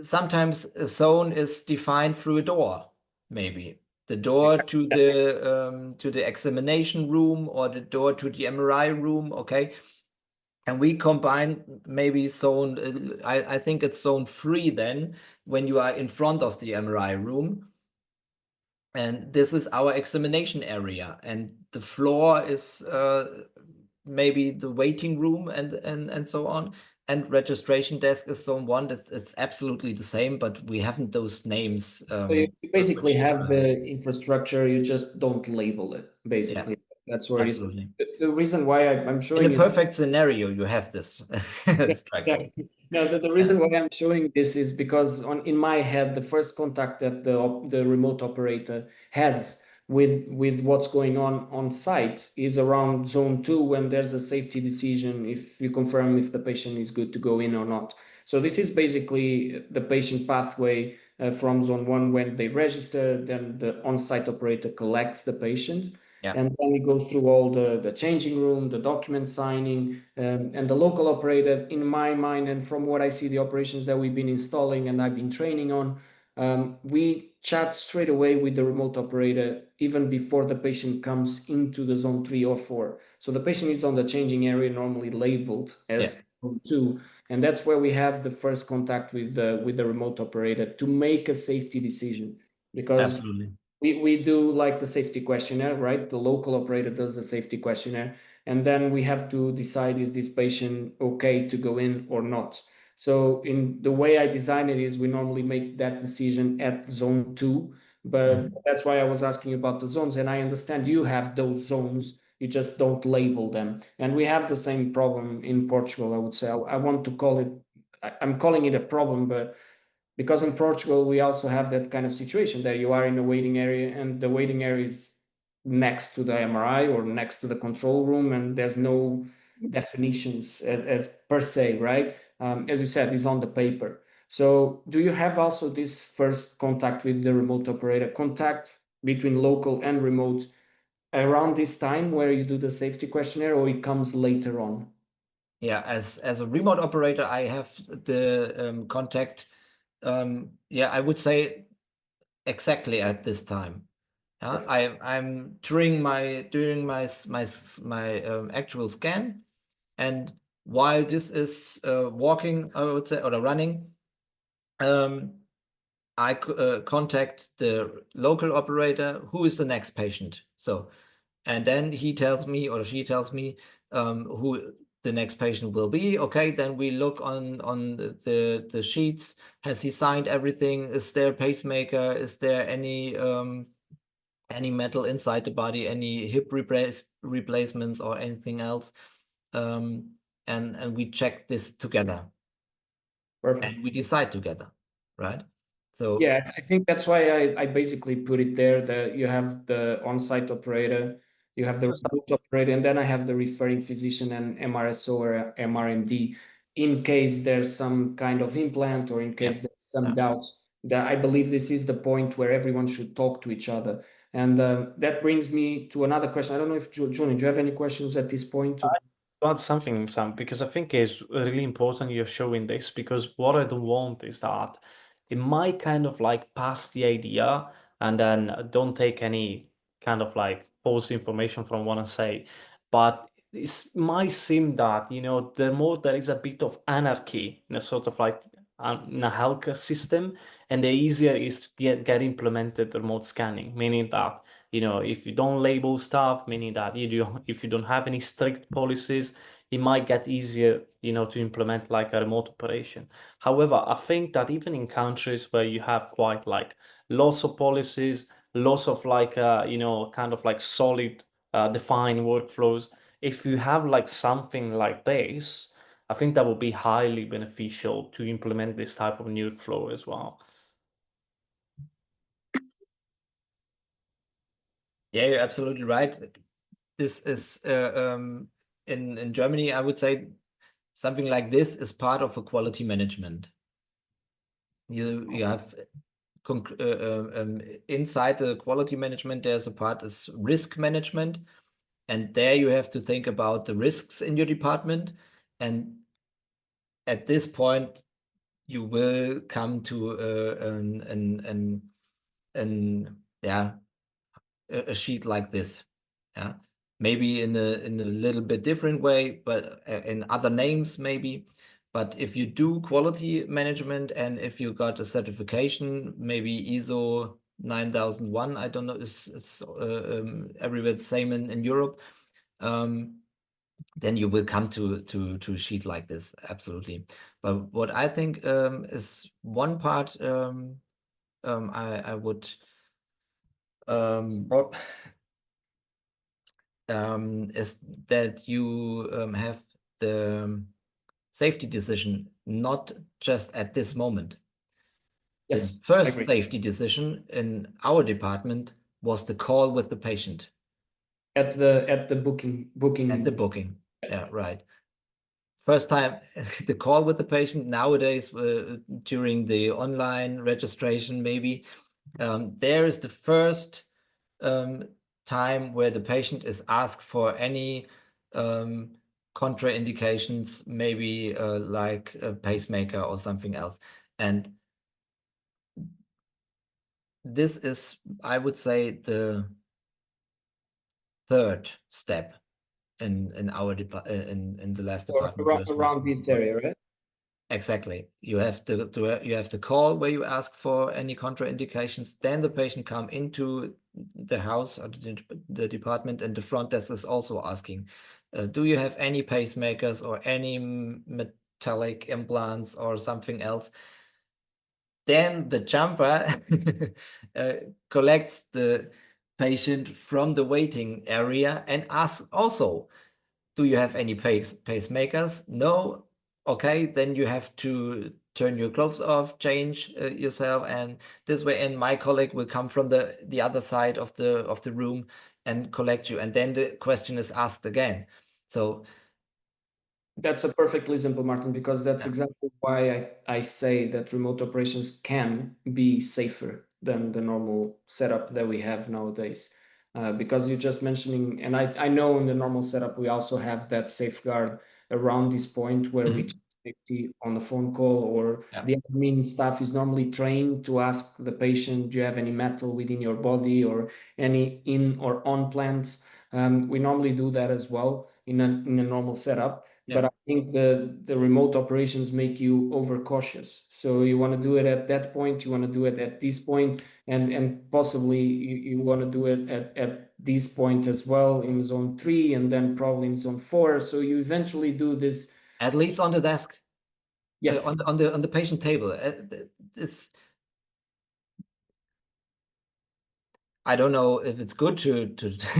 sometimes a zone is defined through a door, maybe the door to the examination room or the door to the MRI room. Okay. And we combine maybe zone, I think it's zone 3 then, when you are in front of the MRI room. And this is our examination area. And the floor is maybe the waiting room and so on. And registration desk is zone 1. It's absolutely the same, but we haven't those names. So you basically have the infrastructure, you just don't label it, basically. Yeah, that's where absolutely. it is. The reason why I'm showing in a perfect scenario, you have this structure. No, the reason why I'm showing this is because in my head, the first contact that the remote operator has with what's going on site is around zone 2, when there's a safety decision, if you confirm if the patient is good to go in or not. So this is basically the patient pathway from zone 1 when they register, then the on-site operator collects the patient. Yeah. And then it goes through all the changing room, the document signing, and the local operator, in my mind, and from what I see, the operations that we've been installing and I've been training on, we chat straight away with the remote operator even before the patient comes into the zone 3 or 4. So the patient is on the changing area, normally labeled as zone 2. And that's where we have the first contact with the remote operator to make a safety decision. Because absolutely. We do like the safety questionnaire, right? The local operator does the safety questionnaire, and then we have to decide, is this patient okay to go in or not? So in the way I design it is we normally make that decision at zone 2, but that's why I was asking about the zones. And I understand you have those zones, you just don't label them. And we have the same problem in Portugal, I would say. I want to call it, I'm calling it a problem, but because in Portugal, we also have that kind of situation that you are in a waiting area and the waiting area is next to the MRI or next to the control room, and there's no definitions as per se, right? As you said, it's on the paper. So do you have also this first contact with the remote operator, contact between local and remote around this time where you do the safety questionnaire, or it comes later on? Yeah, as a remote operator, I have the contact. Yeah, I would say exactly at this time. I'm during my actual scan, and while this is walking, I would say, or running, I contact the local operator, who is the next patient. So, and then he tells me or she tells me who the next patient will be. Okay, then we look on the sheets. Has he signed everything? Is there a pacemaker? Is there any metal inside the body? Any hip replacements or anything else? And we check this together. Perfect. And we decide together, right? So yeah, I think that's why I basically put it there, that you have the on-site operator, you have the remote operator, and then I have the referring physician and MRSO or MRMD in case there's some kind of implant or in case there's some doubts. That I believe this is the point where everyone should talk to each other. And that brings me to another question. I don't know if, Julian, do you have any questions at this point? Add something, Sam, because I think it's really important you're showing this, because what I don't want is that it might kind of like pass the idea and then don't take any kind of like false information from what I say. But it might seem that, the more there is a bit of anarchy in a sort of like in a healthcare system, and the easier it is to get implemented remote scanning, meaning that if you don't label stuff, meaning that if you don't have any strict policies, it might get easier, to implement like a remote operation. However, I think that even in countries where you have quite like lots of policies, lots of like, kind of like solid, defined workflows, if you have like something like this, I think that would be highly beneficial to implement this type of new workflow as well. yeah, you're absolutely right. This is in Germany, I would say something like this is part of a quality management. You have inside the quality management, there's a part is risk management, And there you have to think about the risks in your department. And at this point, you will come to a sheet like this. Yeah, maybe in a little bit different way, but in other names maybe. But if you do quality management and if you got a certification, maybe ISO 9001, I don't know, it's everywhere the same in Europe. Then you will come to a sheet like this, absolutely. But what I think is one part I would is that you have the safety decision not just at this moment. Yes, The I first agree. safety decision in our department was the call with the patient At the booking. at the booking. Yeah, right. First time the call with the patient. Nowadays, during the online registration, maybe there is the first time where the patient is asked for any contraindications, maybe like a pacemaker or something else. And this is, I would say, the third step in our in the last Or department. around this area, right? Exactly. You have to call where you ask for any contraindications. Then the patient come into the house or the department, and the front desk is also asking, do you have any pacemakers or any metallic implants or something else? Then the jumper collects the patient from the waiting area and asks also, do you have any pacemakers? No. Okay, then you have to turn your clothes off, change yourself, and this way. And my colleague will come from the other side of the room and collect you. And then the question is asked again. So that's a perfect example, Martin, because that's exactly why I say that remote operations can be safer than the normal setup that we have nowadays. Because you're just mentioning, and I know in the normal setup, we also have that safeguard around this point where we check safety on the phone call, or the admin staff is normally trained to ask the patient, do you have any metal within your body or any in or on plants? We normally do that as well in a normal setup. But I think the remote operations make you overcautious. So you want to do it at that point, you want to do it at this point, and possibly you want to do it at this point as well in zone 3, and then probably in zone 4. So you eventually do this at least on the desk. Yes. On the patient table. I don't know if it's good to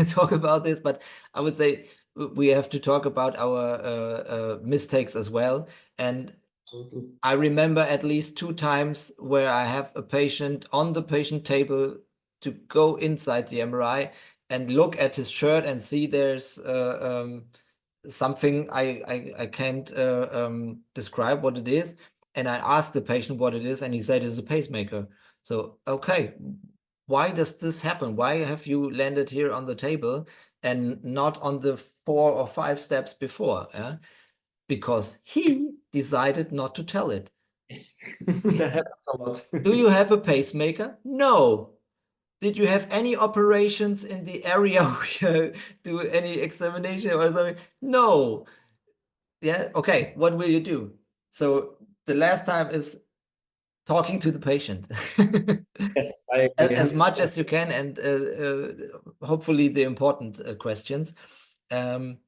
talk about this, but I would say we have to talk about our mistakes as well. And Absolutely. I remember at least 2 times where I have a patient on the patient table to go inside the MRI and look at his shirt and see there's something I can't describe what it is. And I asked the patient what it is, and he said it's a pacemaker. So, okay, why does this happen? Why have you landed here on the table and not on the 4 or 5 steps before? Yeah? Because he decided not to tell it. Yes, that happens a lot. Do you have a pacemaker? No. Did you have any operations in the area where do any examination or something? No. Yeah, okay, what will you do? So the last time is talking to the patient. Yes, I agree. As much as you can, and hopefully the important questions. And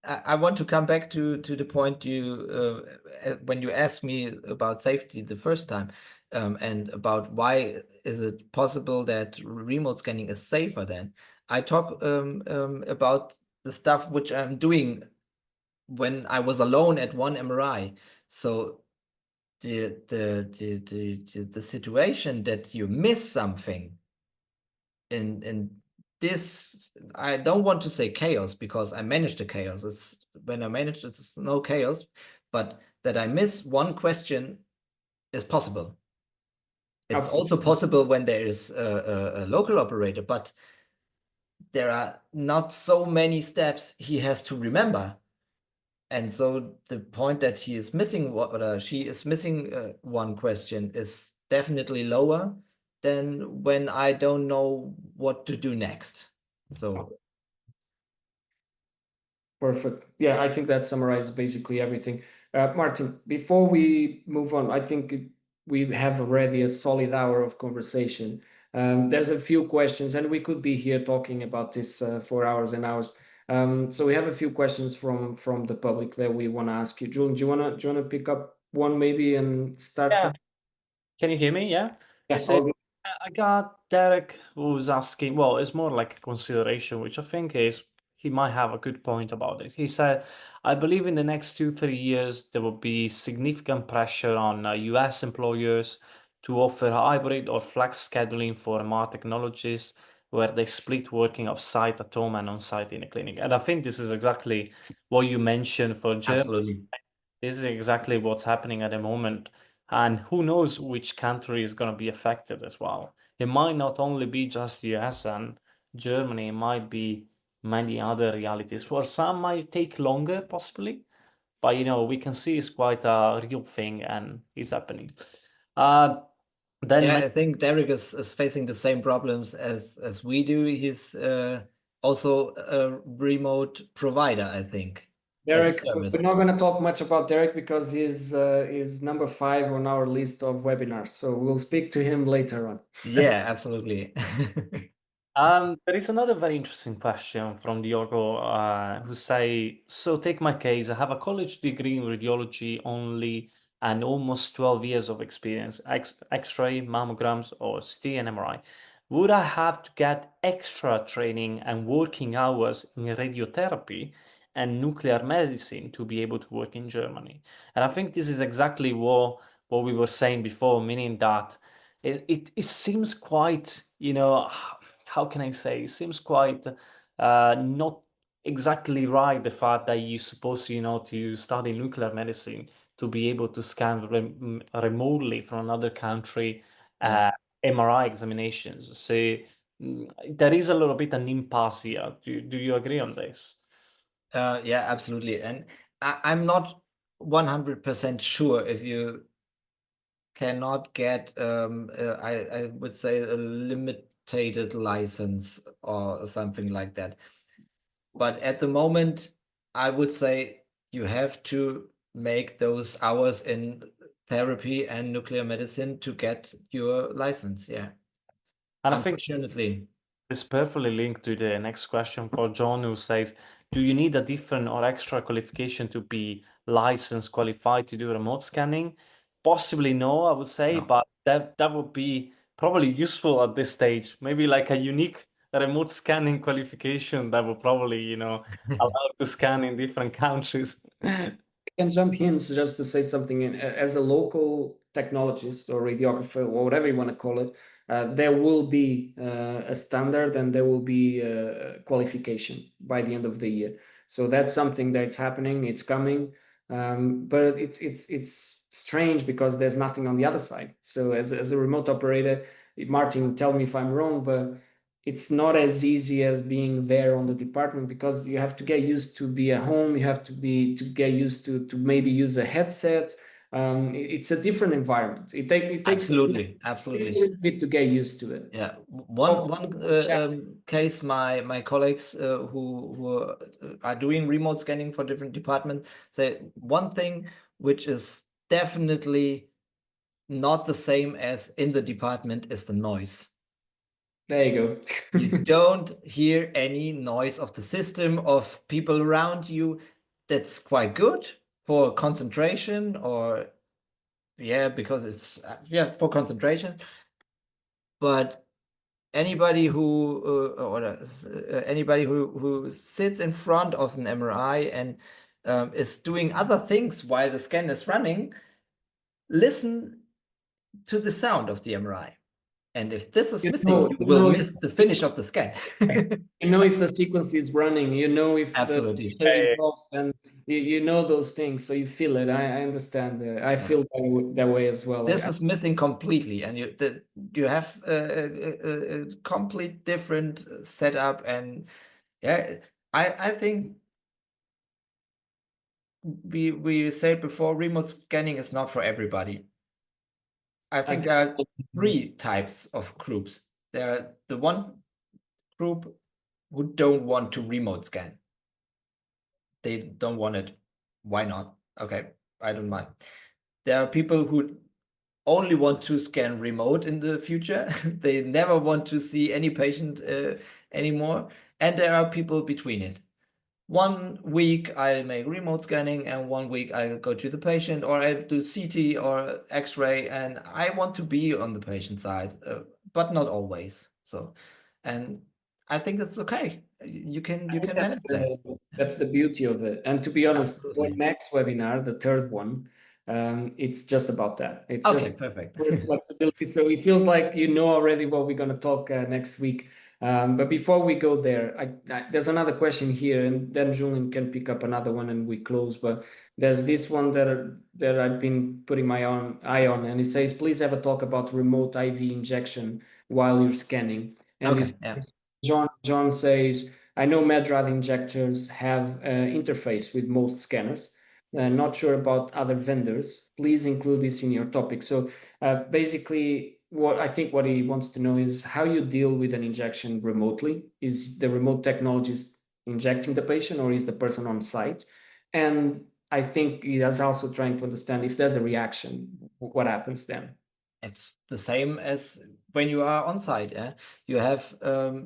I want to come back to the point you when you asked me about safety the first time, and about why is it possible that remote scanning is safer then. I talk about the stuff which I'm doing when I was alone at one MRI. So the situation that you miss something in this, I don't want to say chaos, because I manage the chaos. It's when I manage, it's no chaos, but that I miss one question is possible. It's Absolutely. also possible when there is a local operator, but there are not so many steps he has to remember. And so the point that he is missing or she is missing one question is definitely lower than when I don't know what to do next. So perfect. Yeah, I think that summarizes basically everything. Martin, before we move on, I think we have already a solid hour of conversation. There's a few questions, and we could be here talking about this for hours and hours. So we have a few questions from the public that we want to ask you. Julian, do you wanna pick up one maybe and start Yeah. from? Can you hear me? Yeah. Yeah, So all good. I got Derek who was asking, well, it's more like a consideration, which I think is he might have a good point about it. He said, I believe in the next 2-3 years, there will be significant pressure on US employers to offer hybrid or flex scheduling for MR technologies where they split working off site at home and on site in a clinic. And I think this is exactly what you mentioned for Germany. absolutely. This is exactly what's happening at the moment. And who knows which country is going to be affected as well. It might not only be just US and Germany, it might be many other realities. For some might take longer, possibly, but we can see it's quite a real thing and it's happening. Then Yeah, I think Derek is facing the same problems as we do. He's also a remote provider, I think. As Derek, service. we're not going to talk much about Derek because he's number 5 on our list of webinars. So we'll speak to him later on. Yeah, absolutely. There is another very interesting question from Diogo, who say, so take my case, I have a college degree in radiology only and almost 12 years of experience, X-ray, mammograms, or CT and MRI. Would I have to get extra training and working hours in radiotherapy and nuclear medicine to be able to work in Germany? And I think this is exactly what we were saying before, meaning that it seems quite, how can I say, it seems quite not exactly right, the fact that you're supposed to, to study nuclear medicine to be able to scan remotely from another country Yeah. MRI examinations. So there is a little bit an impasse here. Do you agree on this? Yeah, absolutely. And I'm not 100% sure if you cannot get, I would say, a limited license or something like that. But at the moment, I would say you have to make those hours in therapy and nuclear medicine to get your license. Yeah, And I think unfortunately. it's perfectly linked to the next question for John, who says, do you need a different or extra qualification to be licensed, qualified to do remote scanning? Possibly no, I would say, No. but that would be probably useful at this stage. Maybe like a unique remote scanning qualification that would probably, allow to scan in different countries. Can jump in just to say something as a local technologist or radiographer or whatever you want to call it, there will be a standard and there will be a qualification by the end of the year. So that's something that's happening, it's coming, but it's strange because there's nothing on the other side. So as a remote operator, Martin, tell me if I'm wrong, but it's not as easy as being there on the department because you have to get used to be at home. You have to get used to maybe use a headset. It's a different environment. It takes Absolutely. a little bit to get used to it. Yeah, one case, my colleagues who are doing remote scanning for different departments say one thing which is definitely not the same as in the department is the noise. There you go. You don't hear any noise of the system, of people around you. That's quite good for concentration, or because it's for concentration. But anybody who sits in front of an MRI and is doing other things while the scan is running, listen to the sound of the MRI. And if this is You missing, know, you you will know miss if the finish of the scan. you know if the sequence is running, you know if the Absolutely. picture is off, and you know those things, so you feel it. I understand. I feel that way as well. This is missing completely, and you have a complete different setup. And yeah, I think we said before, remote scanning is not for everybody. I think there are three types of groups. There are the one group who don't want to remote scan. They don't want it. Why not? Okay, I don't mind. There are people who only want to scan remote in the future. They never want to see any patient anymore. And there are people between it. 1 week I make remote scanning, and 1 week I go to the patient, or I do CT or X-ray, and I want to be on the patient side, but not always. So, and I think it's okay. You can manage that. That's the beauty of it. And to be honest, Absolutely. the next webinar, the third one, it's just about that. It's Okay, just perfect. flexibility. So it feels like you know already what we're going to talk next week. But before we go there, there's another question here, and then Julian can pick up another one and we close. But there's this one that I've been putting my eye on, and it says, please have a talk about remote IV injection while you're scanning. And Okay, yeah. John says, I know MedRad injectors have interface with most scanners. Not sure about other vendors. Please include this in your topic. So basically, what he wants to know is how you deal with an injection remotely. Is the remote technologist injecting the patient, or is the person on site? And I think he is also trying to understand if there's a reaction, what happens then. It's the same as when you are on site. Yeah, you have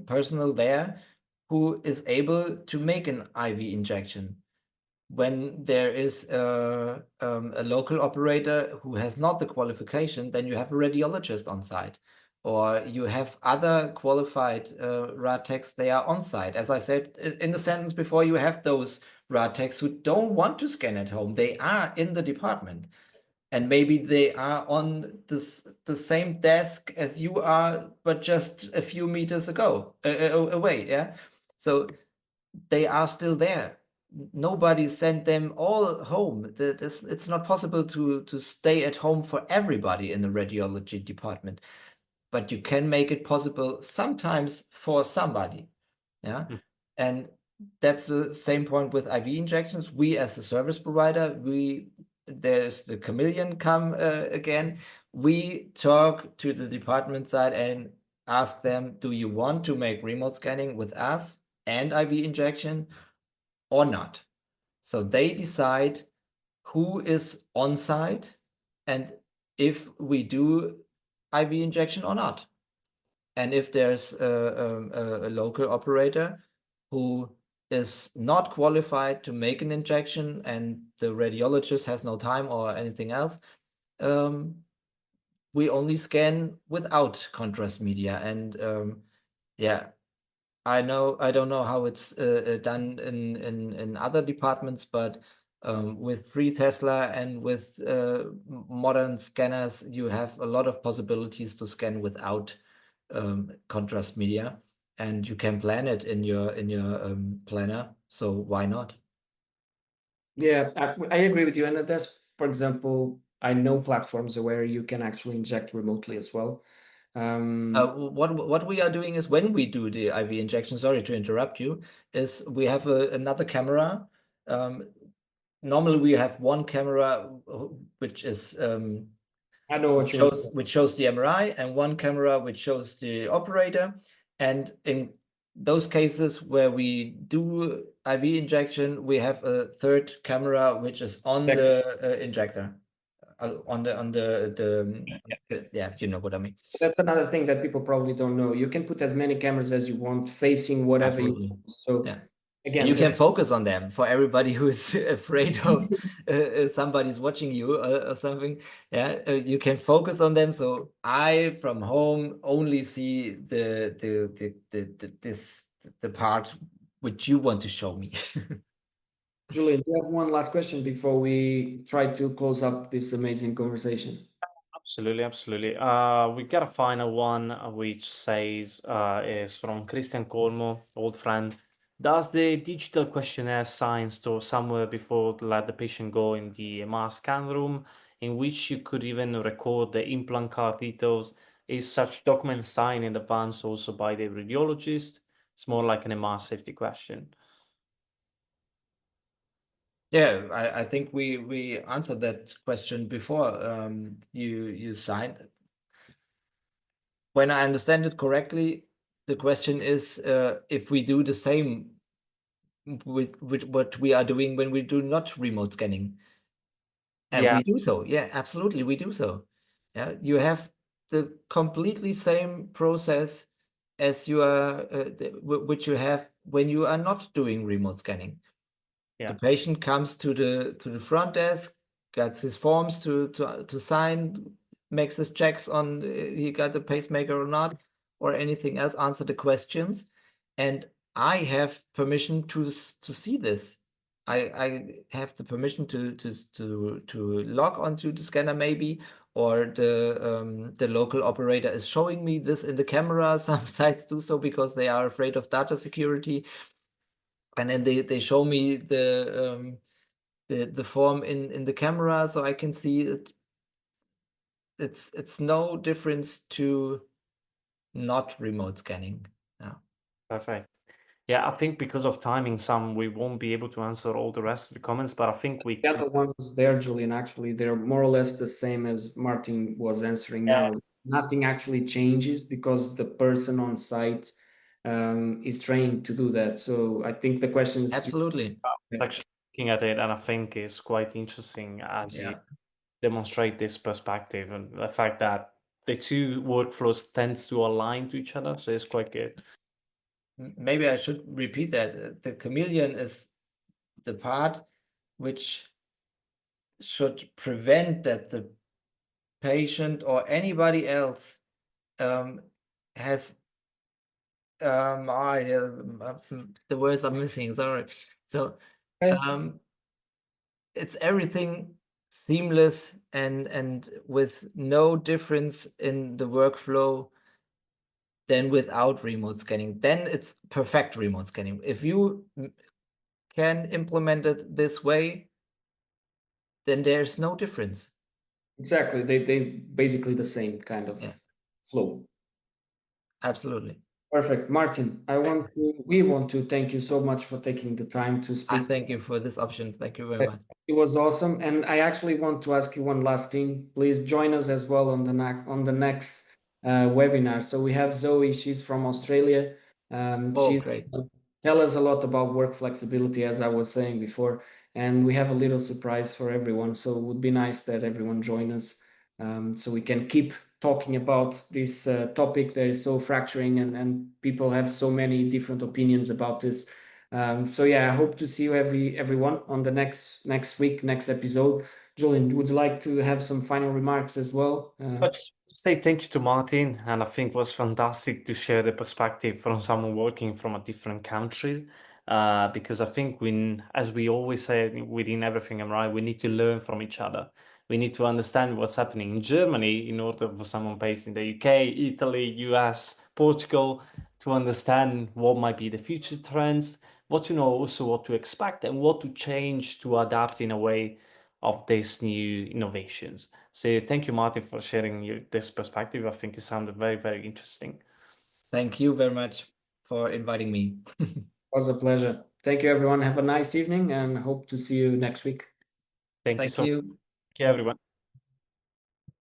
personnel there who is able to make an IV injection. When there is a local operator who has not the qualification, then you have a radiologist on site, or you have other qualified rad techs. They are on site. As I said in the sentence before, you have those rad techs who don't want to scan at home. They are in the department. And maybe they are on the same desk as you are, but just a few meters away. Yeah, so they are still there. Nobody sent them all home. It's not possible to stay at home for everybody in the radiology department, but you can make it possible sometimes for somebody. Yeah, and that's the same point with IV injections. We as a service provider, there's the chameleon come again. We talk to the department side and ask them, do you want to make remote scanning with us and IV injection or not? So they decide who is on site and if we do IV injection or not. And if there's a local operator who is not qualified to make an injection and the radiologist has no time or anything else, we only scan without contrast media. And yeah, I don't know how it's done in other departments, but with 3 Tesla and with modern scanners, you have a lot of possibilities to scan without contrast media, and you can plan it in your planner. So why not? Yeah, I agree with you. And there's, for example, I know platforms where you can actually inject remotely as well. What we are doing is when we do the IV injection, sorry to interrupt you, is we have another camera. Normally we have one camera which is I know what you mean. which shows the MRI, and one camera which shows the operator. And in those cases where we do IV injection, we have a third camera which is on the injector, yeah, you know what I mean. That's another thing that people probably don't know. You can put as many cameras as you want, facing whatever you want. So yeah. again, And you can focus on them. For everybody who's afraid of somebody's watching you or something, yeah, you can focus on them. So I from home only see the part which you want to show me. Julian, do you have one last question before we try to close up this amazing conversation? Absolutely, absolutely. We got a final one, which says is from Christian Colmo, old friend. Does the digital questionnaire sign store somewhere before let the patient go in the MR scan room, in which you could even record the implant card details? Is such document signed in advance also by the radiologist? It's more like an MR safety question. Yeah, I think we answered that question before. You signed. When I understand it correctly, the question is if we do the same with what we are doing when we do not remote scanning. And Yeah, we do so. Yeah, absolutely, we do so. Yeah, you have the completely same process as you are, which you have when you are not doing remote scanning. yeah. The patient comes to the front desk, gets his forms to sign, makes his checks on he got a pacemaker or not, or anything else, answer the questions, and I have permission to see this. I have the permission to log onto the scanner maybe, or the local operator is showing me this in the camera. Some sites do so because they are afraid of data security, and then they show me the form in the camera, so I can see it. It's no difference to not remote scanning. Yeah. Perfect. Yeah, I think because of timing, we won't be able to answer all the rest of the comments, but I think we The other ones there, Julian, actually, they're more or less the same as Martin was answering now. Nothing actually changes because the person on site is trained to do that. So I think the questions Absolutely. was actually looking at it, and I think it's quite interesting as you demonstrate this perspective and the fact that the two workflows tends to align to each other. So it's quite good. Maybe I should repeat that. The chameleon is the part which should prevent that the patient or anybody else has the words are missing, sorry. So it's everything seamless and with no difference in the workflow than without remote scanning. Then it's perfect remote scanning. If you can implement it this way, then there's no difference. Exactly. They basically the same kind of flow. Absolutely. Perfect. Martin, we want to thank you so much for taking the time to speak. I thank you for this option. Thank you very much. It was awesome. And I actually want to ask you one last thing. Please join us as well on the next webinar. So we have Zoe, she's from Australia. She's Great. tell us a lot about work flexibility, as I was saying before. And we have a little surprise for everyone. So it would be nice that everyone join us so we can keep talking about this topic that is so fracturing and people have so many different opinions about this. So yeah, I hope to see you everyone on the next week, next episode. Julian, would you like to have some final remarks as well? Just say thank you to Martin, and I think it was fantastic to share the perspective from someone working from a different country. Because I think as we always say within Everything I'm Right, we need to learn from each other. We need to understand what's happening in Germany in order for someone based in the UK, Italy, US, Portugal to understand what might be the future trends, what to know, also what to expect, and what to change to adapt in a way of these new innovations. So thank you, Martin, for sharing this perspective. I think it sounded very, very interesting. Thank you very much for inviting me. It was a pleasure. Thank you, everyone. Have a nice evening and hope to see you next week. Thank you Thank so much. you. Thank you, everyone.